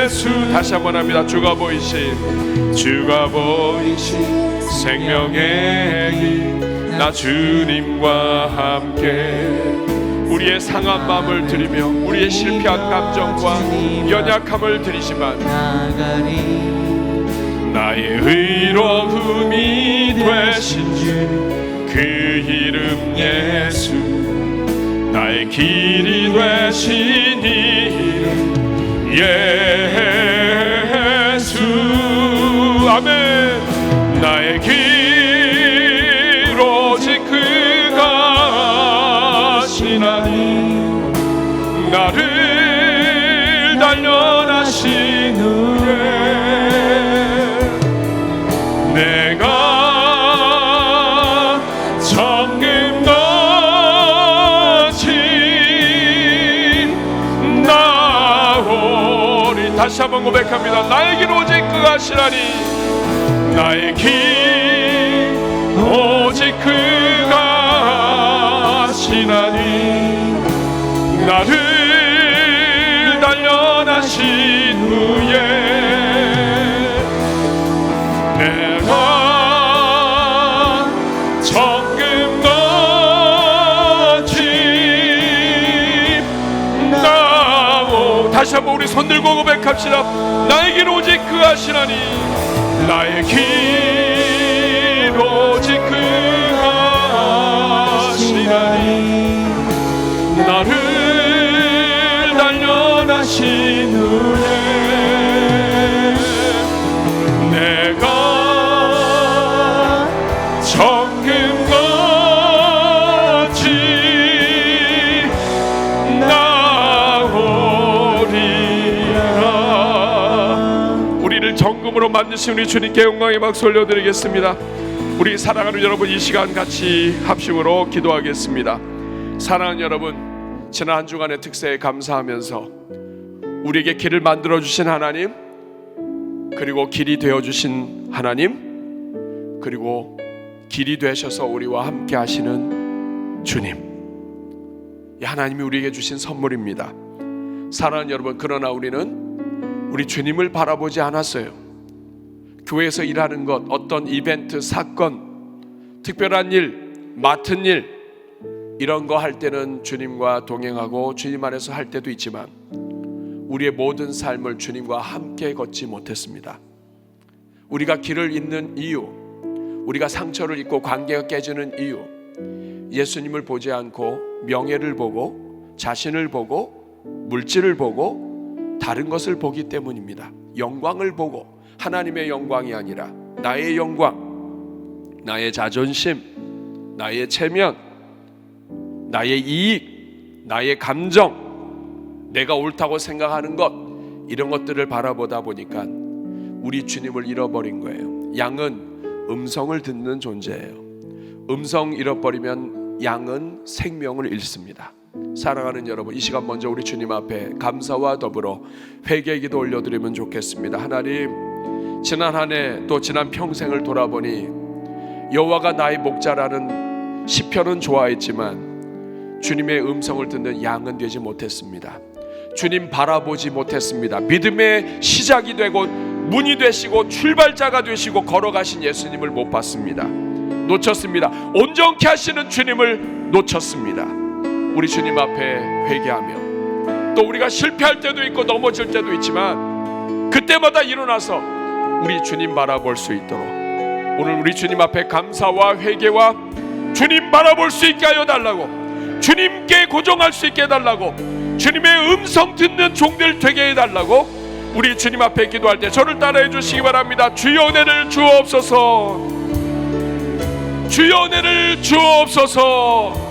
Speaker 1: 예수. 다시 한번 합니다. 주가 보이신 생명의 길, 나 주님과 함께 우리의 상한 마음을 드리며 우리의 실패한 감정과 연약함을 드리지만 그 이름 예수, 나의 길이 되신 이름 예수. 아멘. 나의 길 오직 그가 하시나니, 나를 단련하신 후에 내가 정금같이 나오리. 다시 한번 고백합니다. 나의 길 오직 그가 하시나니, 나의 길 오직 그가 하시나니, 나를 단련하신 후에 내가 정금같이 나오. 다시 한번 우리 손 들고 고백합시다. 나의 길 오직 그가 하시나니, 나의 길 오직 그가 하시나니, 나를 단련하신 후에 내가 정금같이 나오리라. 우리를 정금으로 만드신 우리 주님께 영광의 박수 올려드리겠습니다. 우리 사랑하는 여러분, 이 시간 같이 합심으로 기도하겠습니다. 사랑하는 여러분, 지난 한 주간의 특세에 감사하면서 우리에게 길을 만들어주신 하나님, 그리고 길이 되어주신 하나님, 그리고 길이 되셔서 우리와 함께 하시는 주님, 이 하나님이 우리에게 주신 선물입니다. 사랑하는 여러분, 그러나 우리는 우리 주님을 바라보지 않았어요. 교회에서 일하는 것, 어떤 이벤트, 사건, 특별한 일, 맡은 일, 이런 거 할 때는 주님과 동행하고 주님 안에서 할 때도 있지만 우리의 모든 삶을 주님과 함께 걷지 못했습니다. 우리가 길을 잃는 이유, 우리가 상처를 입고 관계가 깨지는 이유, 예수님을 보지 않고 명예를 보고 자신을 보고 물질을 보고 다른 것을 보기 때문입니다. 영광을 보고 하나님의 영광이 아니라 나의 영광, 나의 자존심, 나의 체면, 나의 이익, 나의 감정, 내가 옳다고 생각하는 것, 이런 것들을 바라보다 보니까 우리 주님을 잃어버린 거예요. 양은 음성을 듣는 존재예요. 음성 잃어버리면 양은 생명을 잃습니다. 사랑하는 여러분, 이 시간 먼저 우리 주님 앞에 감사와 더불어 회개의 기도 올려드리면 좋겠습니다. 하나님, 지난 한 해 또 지난 평생을 돌아보니 여호와가 나의 목자라는 시편은 좋아했지만 주님의 음성을 듣는 양은 되지 못했습니다. 주님 바라보지 못했습니다. 믿음의 시작이 되고 문이 되시고 출발자가 되시고 걸어가신 예수님을 못 봤습니다. 놓쳤습니다. 온전케 하시는 주님을 놓쳤습니다. 우리 주님 앞에 회개하며, 또 우리가 실패할 때도 있고 넘어질 때도 있지만 그때마다 일어나서 우리 주님 바라볼 수 있도록 오늘 우리 주님 앞에 감사와 회개와 주님 바라볼 수 있게 하여 달라고, 주님께 고정할 수 있게 해달라고, 주님의 음성 듣는 종들 되게 해달라고 우리 주님 앞에 기도할 때 저를 따라해 주시기 바랍니다. 주여 은혜를 주옵소서, 주여 은혜를 주옵소서.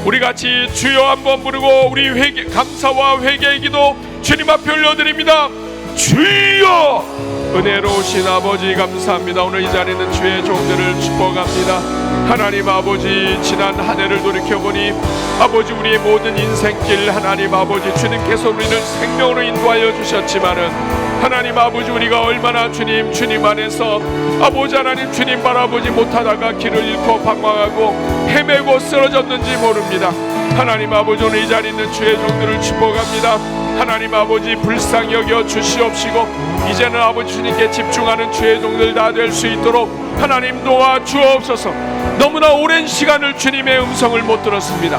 Speaker 1: 우리 같이 주여 한번 부르고 우리 회개, 감사와 회개의 기도 주님 앞에 올려드립니다. 주여, 은혜로우신 아버지 감사합니다. 오늘 이 자리에 있는 주의 종들을 축복합니다. 하나님 아버지, 지난 한 해를 돌이켜보니 아버지 우리의 모든 인생길 하나님 아버지 주님께서 우리를 생명으로 인도하여 주셨지만은 하나님 아버지 우리가 얼마나 주님 안에서 아버지 하나님 주님 바라보지 못하다가 길을 잃고 방황하고 헤매고 쓰러졌는지 모릅니다. 하나님 아버지 오늘 이 자리에 있는 주의 종들을 축복합니다. 하나님 아버지 불쌍히 여겨 주시옵시고 이제는 아버지 주님께 집중하는 주의 종들 다 될 수 있도록 하나님 도와 주옵소서. 너무나 오랜 시간을 주님의 음성을 못 들었습니다.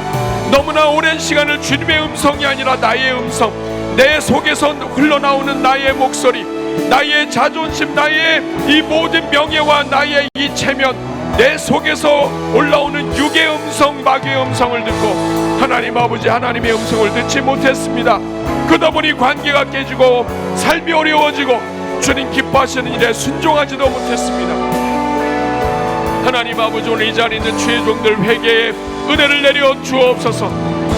Speaker 1: 너무나 오랜 시간을 주님의 음성이 아니라 나의 음성, 내 속에서 흘러나오는 나의 목소리, 나의 자존심, 나의 이 모든 명예와 나의 이 체면, 내 속에서 올라오는 육의 음성, 마귀의 음성을 듣고 하나님 아버지 하나님의 음성을 듣지 못했습니다. 그러다 보니 관계가 깨지고 삶이 어려워지고 주님 기뻐하시는 일에 순종하지도 못했습니다. 하나님 아버지, 오늘 이 자리에 있는 주의 종들 회개에 은혜를 내려 주옵소서.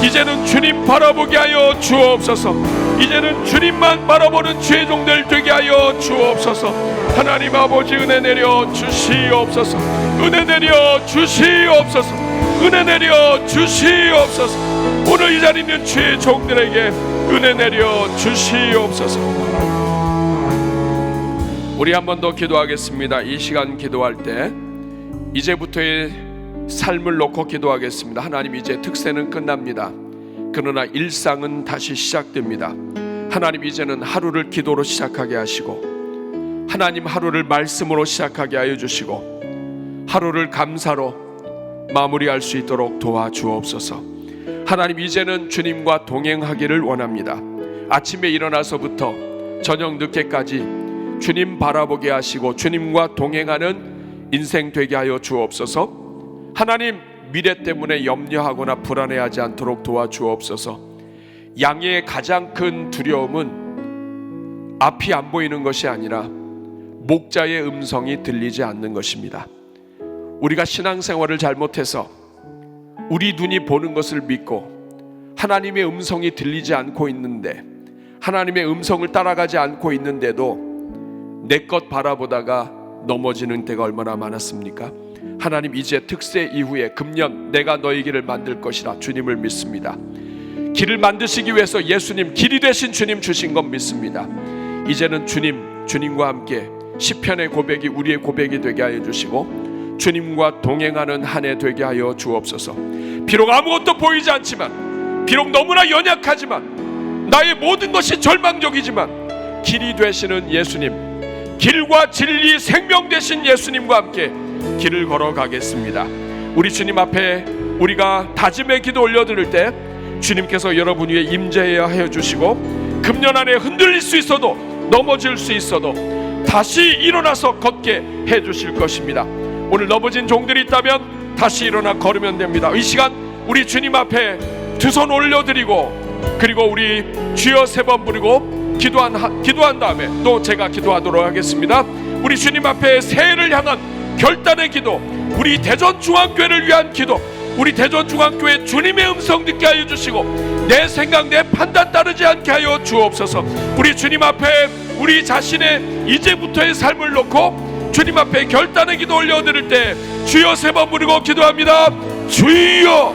Speaker 1: 이제는 주님 바라보게 하여 주옵소서. 이제는 주님만 바라보는 주의 종들 되게 하여 주옵소서. 하나님 아버지, 은혜 내려 주시옵소서. 은혜 내려 주시옵소서. 은혜 내려 주시옵소서. 오늘 이 자리에 있는 주의 종들에게 은혜 내려 주시옵소서. 우리 한 번 더 기도하겠습니다. 이 시간 기도할 때 이제부터의 삶을 놓고 기도하겠습니다. 하나님, 이제 특세는 끝납니다. 그러나 일상은 다시 시작됩니다. 하나님, 이제는 하루를 기도로 시작하게 하시고, 하나님 하루를 말씀으로 시작하게 하여 주시고, 하루를 감사로 마무리할 수 있도록 도와주옵소서. 하나님, 이제는 주님과 동행하기를 원합니다. 아침에 일어나서부터 저녁 늦게까지 주님 바라보게 하시고 주님과 동행하는 인생 되게 하여 주옵소서. 하나님, 미래 때문에 염려하거나 불안해하지 않도록 도와주옵소서. 양의 가장 큰 두려움은 앞이 안 보이는 것이 아니라 목자의 음성이 들리지 않는 것입니다. 우리가 신앙생활을 잘못해서 우리 눈이 보는 것을 믿고 하나님의 음성이 들리지 않고 있는데, 하나님의 음성을 따라가지 않고 있는데도 내 것 바라보다가 넘어지는 때가 얼마나 많았습니까? 하나님, 이제 특세 이후에 금년 내가 너희 길을 만들 것이라 주님을 믿습니다. 길을 만드시기 위해서 예수님, 길이 되신 주님 주신 것 믿습니다. 이제는 주님과 함께 시편의 고백이 우리의 고백이 되게 하여 주시고 주님과 동행하는 한 해 되게 하여 주옵소서. 비록 아무것도 보이지 않지만, 비록 너무나 연약하지만, 나의 모든 것이 절망적이지만 길이 되시는 예수님, 길과 진리 생명 되신 예수님과 함께 길을 걸어가겠습니다. 우리 주님 앞에 우리가 다짐의 기도 올려드릴 때 주님께서 여러분 위에 임재하여 하여 주시고, 금년 안에 흔들릴 수 있어도, 넘어질 수 있어도 다시 일어나서 걷게 해 주실 것입니다. 오늘 넘어진 종들이 있다면 다시 일어나 걸으면 됩니다. 이 시간 우리 주님 앞에 두 손 올려드리고, 그리고 우리 주여 3번 부르고 기도한 다음에 또 제가 기도하도록 하겠습니다. 우리 주님 앞에 새해를 향한 결단의 기도, 우리 대전중앙교회를 위한 기도, 우리 대전중앙교회 주님의 음성 듣게 하여 주시고 내 생각 내 판단 따르지 않게 하여 주옵소서. 우리 주님 앞에 우리 자신의 이제부터의 삶을 놓고 주님 앞에 결단의 기도 올려드릴 때 주여 3번 부르고 기도합니다. 주여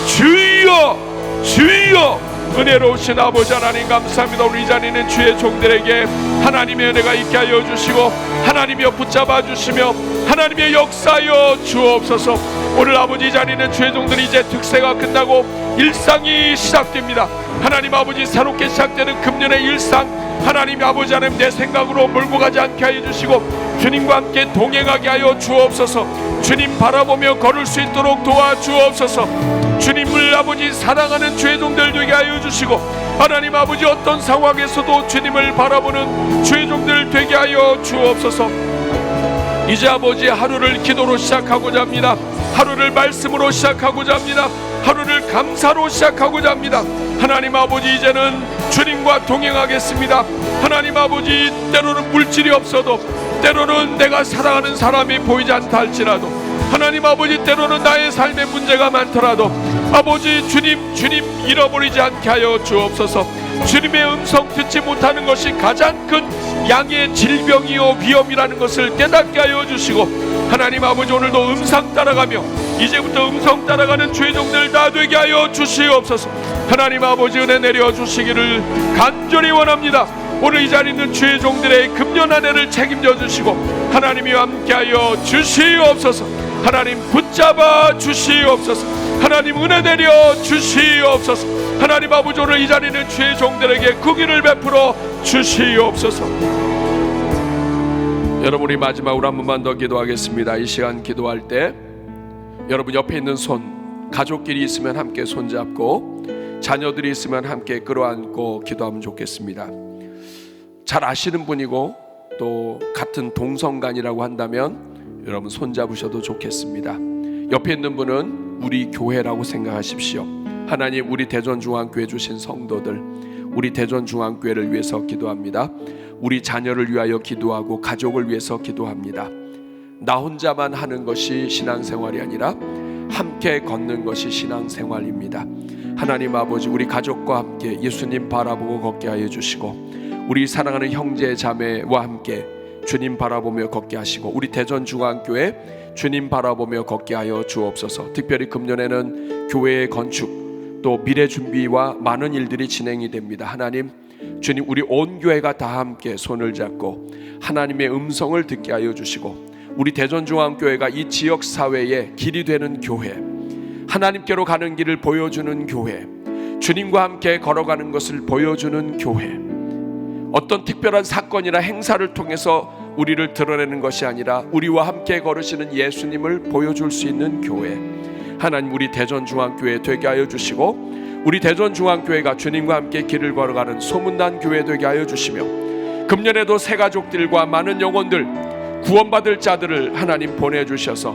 Speaker 1: 주여 주여. 은혜로우신 아버지 하나님 감사합니다. 우리 이 자리에 있는 주의 종들에게 하나님의 은혜가 있게 하여 주시고 하나님이여 붙잡아 주시며 하나님의 역사여 주옵소서. 오늘 아버지 이 자리에 있는 주의 종들이 이제 특세가 끝나고 일상이 시작됩니다. 하나님 아버지, 새롭게 시작되는 금년의 일상, 하나님 아버지 하나님 내 생각으로 몰고 가지 않게 하여 주시고 주님과 함께 동행하게 하여 주옵소서. 주님 바라보며 걸을 수 있도록 도와주옵소서. 주님을 아버지 사랑하는 주의 종들 되게 하여 주시고 하나님 아버지 어떤 상황에서도 주님을 바라보는 주의 종들 되게 하여 주옵소서. 이제 아버지 하루를 기도로 시작하고자 합니다. 하루를 말씀으로 시작하고자 합니다. 하루를 감사로 시작하고자 합니다. 하나님 아버지, 이제는 주님과 동행하겠습니다. 하나님 아버지, 때로는 물질이 없어도, 때로는 내가 사랑하는 사람이 보이지 않다 할지라도, 하나님 아버지 때로는 나의 삶에 문제가 많더라도 아버지 주님 잃어버리지 않게 하여 주옵소서. 주님의 음성 듣지 못하는 것이 가장 큰 양의 질병이요 위험이라는 것을 깨닫게 하여 주시고 하나님 아버지, 오늘도 음성 따라가며 이제부터 음성 따라가는 주의 종들 다 되게 하여 주시옵소서. 하나님 아버지, 은혜 내려 주시기를 간절히 원합니다. 오늘 이 자리에 있는 주의 종들의 금년 한 해를 책임져 주시고 하나님이 함께하여 주시옵소서. 하나님 붙잡아 주시옵소서. 하나님 은혜 내려 주시옵소서. 하나님 아버지, 오늘 이 자리에 있는 주의 종들에게 긍휼을 베풀어 주시옵소서. 여러분이 마지막으로 한 번만 더 기도하겠습니다. 이 시간 기도할 때 여러분 옆에 있는 손, 가족끼리 있으면 함께 손잡고, 자녀들이 있으면 함께 끌어안고 기도하면 좋겠습니다. 잘 아시는 분이고 또 같은 동성간이라고 한다면 여러분 손잡으셔도 좋겠습니다. 옆에 있는 분은 우리 교회라고 생각하십시오. 하나님, 우리 대전중앙교회 주신 성도들, 우리 대전중앙교회를 위해서 기도합니다. 우리 자녀를 위하여 기도하고 가족을 위해서 기도합니다. 나 혼자만 하는 것이 신앙생활이 아니라 함께 걷는 것이 신앙생활입니다. 하나님 아버지, 우리 가족과 함께 예수님 바라보고 걷게 하여 주시고, 우리 사랑하는 형제 자매와 함께 주님 바라보며 걷게 하시고, 우리 대전중앙교회 주님 바라보며 걷게 하여 주옵소서. 특별히 금년에는 교회의 건축 또 미래 준비와 많은 일들이 진행이 됩니다. 하나님, 주님, 우리 온 교회가 다 함께 손을 잡고 하나님의 음성을 듣게 하여 주시고, 우리 대전중앙교회가 이 지역사회의 길이 되는 교회, 하나님께로 가는 길을 보여주는 교회, 주님과 함께 걸어가는 것을 보여주는 교회, 어떤 특별한 사건이나 행사를 통해서 우리를 드러내는 것이 아니라 우리와 함께 걸으시는 예수님을 보여줄 수 있는 교회, 하나님, 우리 대전중앙교회 되게 하여 주시고, 우리 대전중앙교회가 주님과 함께 길을 걸어가는 소문난 교회 되게 하여 주시며, 금년에도 새 가족들과 많은 영혼들, 구원받을 자들을 하나님 보내주셔서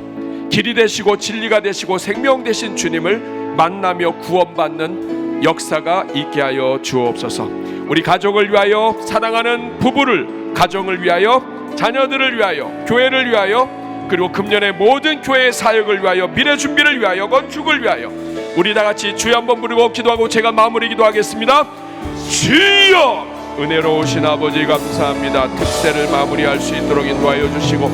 Speaker 1: 길이 되시고 진리가 되시고 생명 되신 주님을 만나며 구원받는 역사가 있게 하여 주옵소서. 우리 가족을 위하여, 사랑하는 부부를, 가정을 위하여, 자녀들을 위하여, 교회를 위하여, 그리고 금년의 모든 교회의 사역을 위하여, 미래 준비를 위하여, 건축을 위하여 우리 다 같이 주여 한번 부르고 기도하고 제가 마무리 기도하겠습니다. 주여! 은혜로우신 아버지 감사합니다. 특세를 마무리할 수 있도록 인도하여 주시고,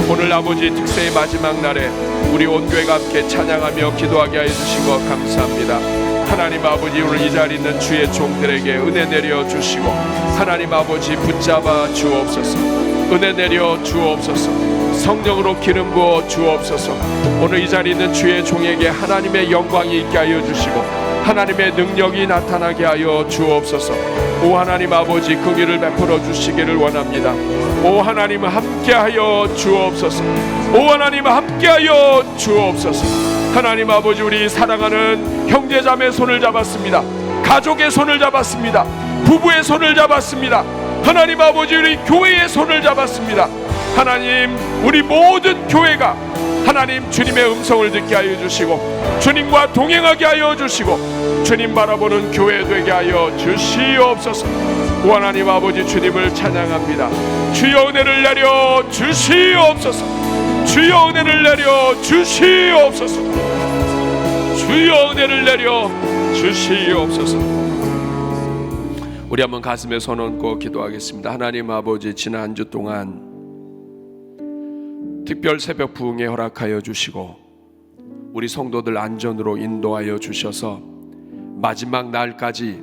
Speaker 1: 오늘 아버지 특세의 마지막 날에 우리 온 교회가 함께 찬양하며 기도하게 하여 주신 것 감사합니다. 하나님 아버지, 오늘 이 자리에 있는 주의 종들에게 은혜 내려 주시고, 하나님 아버지 붙잡아 주옵소서. 은혜 내려 주옵소서. 성령으로 기름 부어 주옵소서. 오늘 이 자리에 있는 주의 종에게 하나님의 영광이 있게 하여 주시고, 하나님의 능력이 나타나게 하여 주옵소서. 오 하나님 아버지, 긍휼을 베풀어 주시기를 원합니다. 오 하나님 함께하여 주옵소서. 오 하나님 함께하여 주옵소서. 하나님 아버지, 우리 사랑하는 형제자매의 손을 잡았습니다. 가족의 손을 잡았습니다. 부부의 손을 잡았습니다. 하나님 아버지, 우리 교회의 손을 잡았습니다. 하나님, 우리 모든 교회가 하나님 주님의 음성을 듣게 하여 주시고, 주님과 동행하게 하여 주시고, 주님 바라보는 교회 되게 하여 주시옵소서. 오 하나님 아버지, 주님을 찬양합니다. 주여 은혜를 내려 주시옵소서. 주여 은혜를 내려 주시옵소서. 주여 은혜를 내려 주시옵소서. 우리 한번 가슴에 손 얹고 기도하겠습니다. 하나님 아버지, 지난 한 주 동안 특별 새벽 부흥에 허락하여 주시고, 우리 성도들 안전으로 인도하여 주셔서 마지막 날까지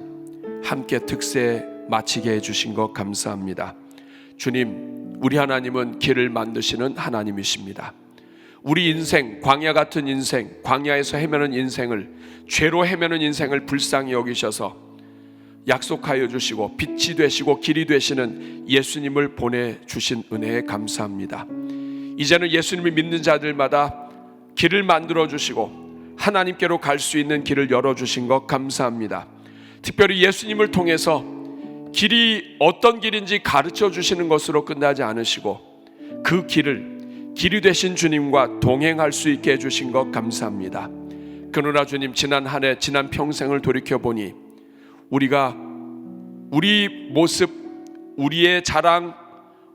Speaker 1: 함께 특세 마치게 해주신 것 감사합니다. 주님, 우리 하나님은 길을 만드시는 하나님이십니다. 우리 인생, 광야 같은 인생, 광야에서 헤매는 인생을, 죄로 헤매는 인생을 불쌍히 여기셔서 약속하여 주시고 빛이 되시고 길이 되시는 예수님을 보내주신 은혜에 감사합니다. 이제는 예수님을 믿는 자들마다 길을 만들어 주시고 하나님께로 갈 수 있는 길을 열어주신 것 감사합니다. 특별히 예수님을 통해서 길이 어떤 길인지 가르쳐 주시는 것으로 끝나지 않으시고, 그 길이 되신 주님과 동행할 수 있게 해주신 것 감사합니다. 그러나 주님, 지난 한 해, 지난 평생을 돌이켜보니 우리가 우리 모습, 우리의 자랑,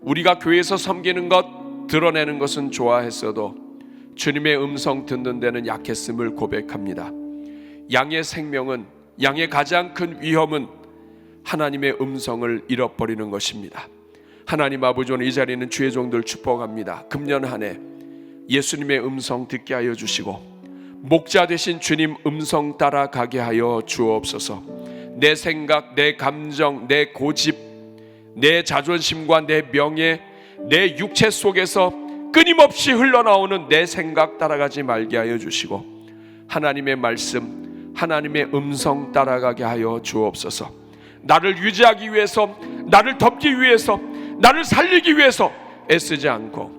Speaker 1: 우리가 교회에서 섬기는 것, 드러내는 것은 좋아했어도 주님의 음성 듣는 데는 약했음을 고백합니다. 양의 생명은, 양의 가장 큰 위험은 하나님의 음성을 잃어버리는 것입니다. 하나님 아버지, 오늘 이 자리에 있는 주의 종들 축복합니다. 금년 한 해 예수님의 음성 듣게 하여 주시고, 목자 되신 주님 음성 따라가게 하여 주옵소서. 내 생각, 내 감정, 내 고집, 내 자존심과 내 명예, 내 육체 속에서 끊임없이 흘러나오는 내 생각 따라가지 말게 하여 주시고, 하나님의 말씀, 하나님의 음성 따라가게 하여 주옵소서. 나를 유지하기 위해서, 나를 덮기 위해서, 나를 살리기 위해서 애쓰지 않고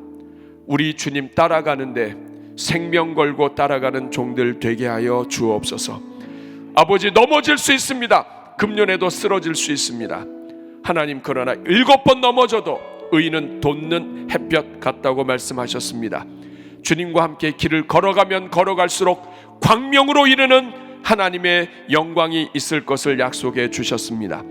Speaker 1: 우리 주님 따라가는데 생명 걸고 따라가는 종들 되게 하여 주옵소서. 아버지, 넘어질 수 있습니다. 금년에도 쓰러질 수 있습니다. 하나님, 그러나 7번 넘어져도 의인은 돋는 햇볕 같다고 말씀하셨습니다. 주님과 함께 길을 걸어가면 걸어갈수록 광명으로 이르는 하나님의 영광이 있을 것을 약속해 주셨습니다.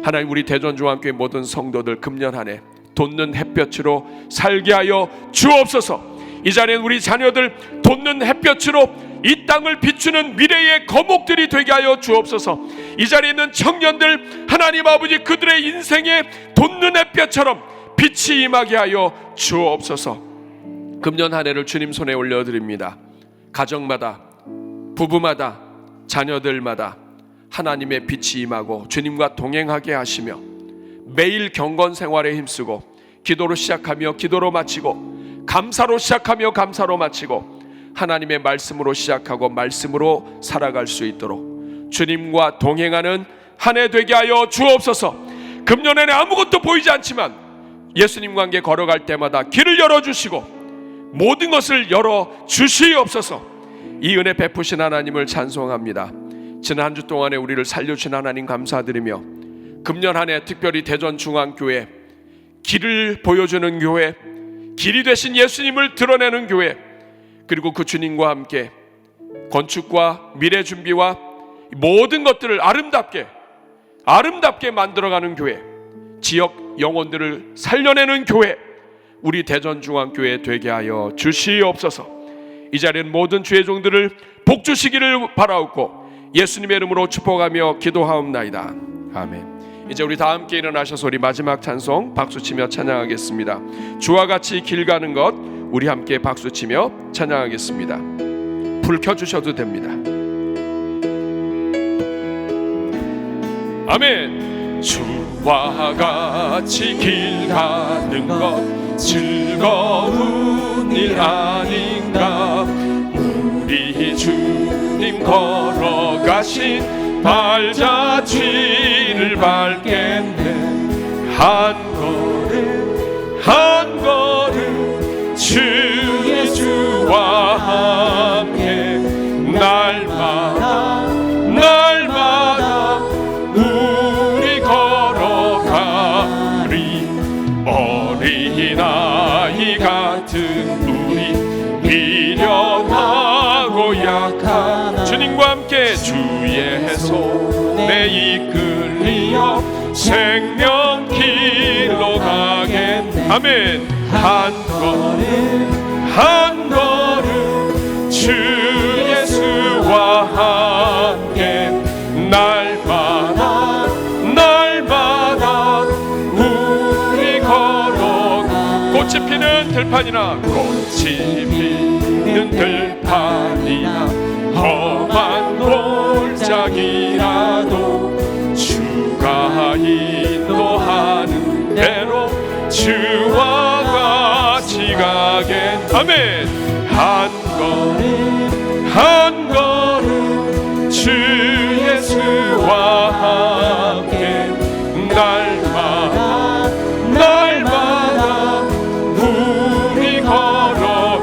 Speaker 1: 하나님, 우리 대전중앙교회 모든 성도들 금년 한 해 돋는 햇볕으로 살게 하여 주옵소서. 이 자리엔 우리 자녀들 돋는 햇볕으로 이 땅을 비추는 미래의 거목들이 되게 하여 주옵소서. 이 자리에 있는 청년들, 하나님 아버지, 그들의 인생에 돋는 햇볕처럼 빛이 임하게 하여 주옵소서. 금년 한 해를 주님 손에 올려드립니다. 가정마다, 부부마다, 자녀들마다 하나님의 빛이 임하고 주님과 동행하게 하시며 매일 경건 생활에 힘쓰고 기도로 시작하며 기도로 마치고 감사로 시작하며 감사로 마치고 하나님의 말씀으로 시작하고 말씀으로 살아갈 수 있도록 주님과 동행하는 한 해 되게 하여 주옵소서. 금년에는 아무것도 보이지 않지만 예수님과 함께 걸어갈 때마다 길을 열어주시고 모든 것을 열어주시옵소서. 이 은혜 베푸신 하나님을 찬송합니다. 지난 한 주 동안에 우리를 살려주신 하나님 감사드리며 금년 한 해 특별히 대전중앙교회, 길을 보여주는 교회, 길이 되신 예수님을 드러내는 교회, 그리고 그 주님과 함께 건축과 미래 준비와 모든 것들을 아름답게 만들어가는 교회, 지역 영혼들을 살려내는 교회, 우리 대전중앙교회 되게 하여 주시옵소서. 이 자리엔 모든 주의 종들을 복 주시기를 바라옵고 예수님의 이름으로 축복하며 기도하옵나이다. 아멘. 이제 우리 다 함께 일어나셔서 우리 마지막 찬송 박수치며 찬양하겠습니다. 주와 같이 길 가는 것, 우리 함께 박수치며 찬양하겠습니다. 불 켜주셔도 됩니다. 아멘. 주와 같이 길 가는 것 즐거운 일 아닌가. 우리 주님 걸어가신 발자취를 밟겠네. 한 걸음 주의 주와 함께 날마다 우리 걸어가리. 어린아이 같은 우리 미련하고 약한 주님과 함께 주의 손에 이끌리어 생명길로 가겠네. 아멘. 한 걸음 주 예수와 함께 날마다 우리 걸어가. 꽃이 피는 들판이나 험한 골짜기라도 주가 인도하는 대로 주와 같이 가겠네. 아멘. 한 걸음 주 예수와 함께 날마다 우리 걸어.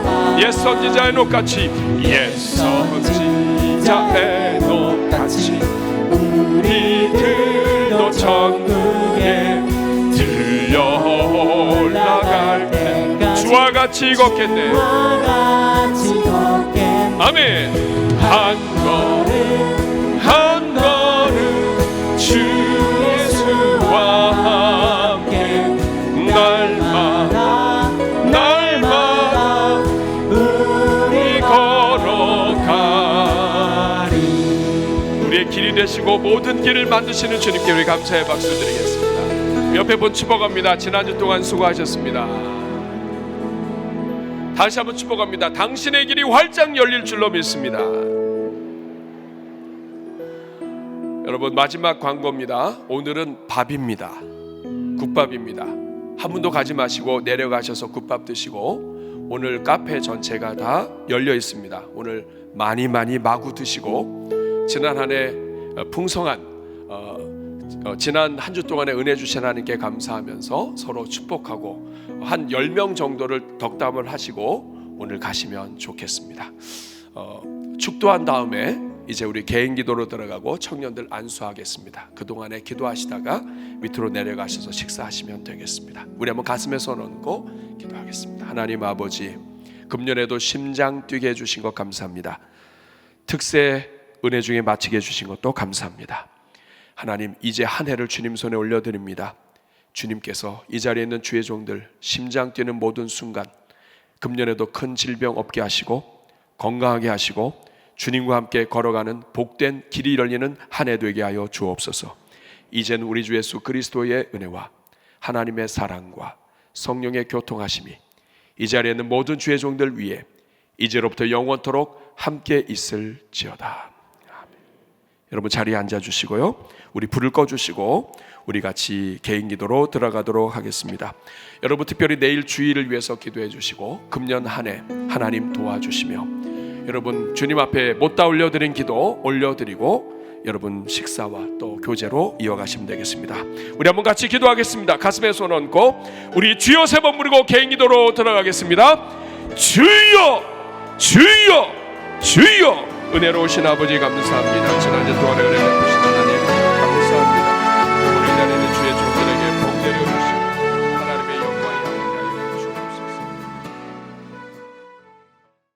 Speaker 1: 옛 선지자의 녹같이 우리들도 천국에 들려 올라갈 때 주와 같이 걷겠네. 아멘. 한 걸음 주 예수와 함께 날마다 우리 걸어가리. 우리의 길이 되시고 모든 길을 만드시는 주님께 우리 감사의 박수 드리겠습니다. 옆에 분 축복합니다. 지난주 동안 수고하셨습니다. 다시 한번 축복합니다. 당신의 길이 활짝 열릴 줄로 믿습니다. 여러분, 마지막 광고입니다. 오늘은 밥입니다. 국밥입니다. 한 분도 가지 마시고 내려가셔서 국밥 드시고, 오늘 카페 전체가 다 열려 있습니다. 오늘 많이 마구 드시고, 지난 한 해 풍성한 지난 한 주 동안의 은혜 주신 하나님께 감사하면서 서로 축복하고 한 10명 정도를 덕담을 하시고 오늘 가시면 좋겠습니다. 축도한 다음에 이제 우리 개인 기도로 들어가고 청년들 안수하겠습니다. 그동안에 기도하시다가 밑으로 내려가셔서 식사하시면 되겠습니다. 우리 한번 가슴에 손 얹고 기도하겠습니다. 하나님 아버지, 금년에도 심장 뛰게 해주신 것 감사합니다. 특세 은혜 중에 마치게 해주신 것도 감사합니다. 하나님, 이제 한 해를 주님 손에 올려드립니다. 주님께서 이 자리에 있는 주의 종들 심장 뛰는 모든 순간, 금년에도 큰 질병 없게 하시고 건강하게 하시고 주님과 함께 걸어가는 복된 길이 열리는 한 해 되게 하여 주옵소서. 이제는 우리 주 예수 그리스도의 은혜와 하나님의 사랑과 성령의 교통하심이 이 자리에 있는 모든 주의 종들 위에 이제로부터 영원토록 함께 있을지어다. 여러분 자리에 앉아주시고요, 우리 불을 꺼주시고 우리 같이 개인 기도로 들어가도록 하겠습니다. 여러분 특별히 내일 주일을 위해서 기도해 주시고 금년 한 해 하나님 도와주시며 여러분 주님 앞에 못다 올려드린 기도 올려드리고 여러분 식사와 또 교제로 이어가시면 되겠습니다. 우리 한번 같이 기도하겠습니다. 가슴에 손 얹고 우리 주여 3번 부르고 개인 기도로 들어가겠습니다. 주여 주여 주여. 은혜로우신 아버지 감사합니다. 지난 주 동안에 은혜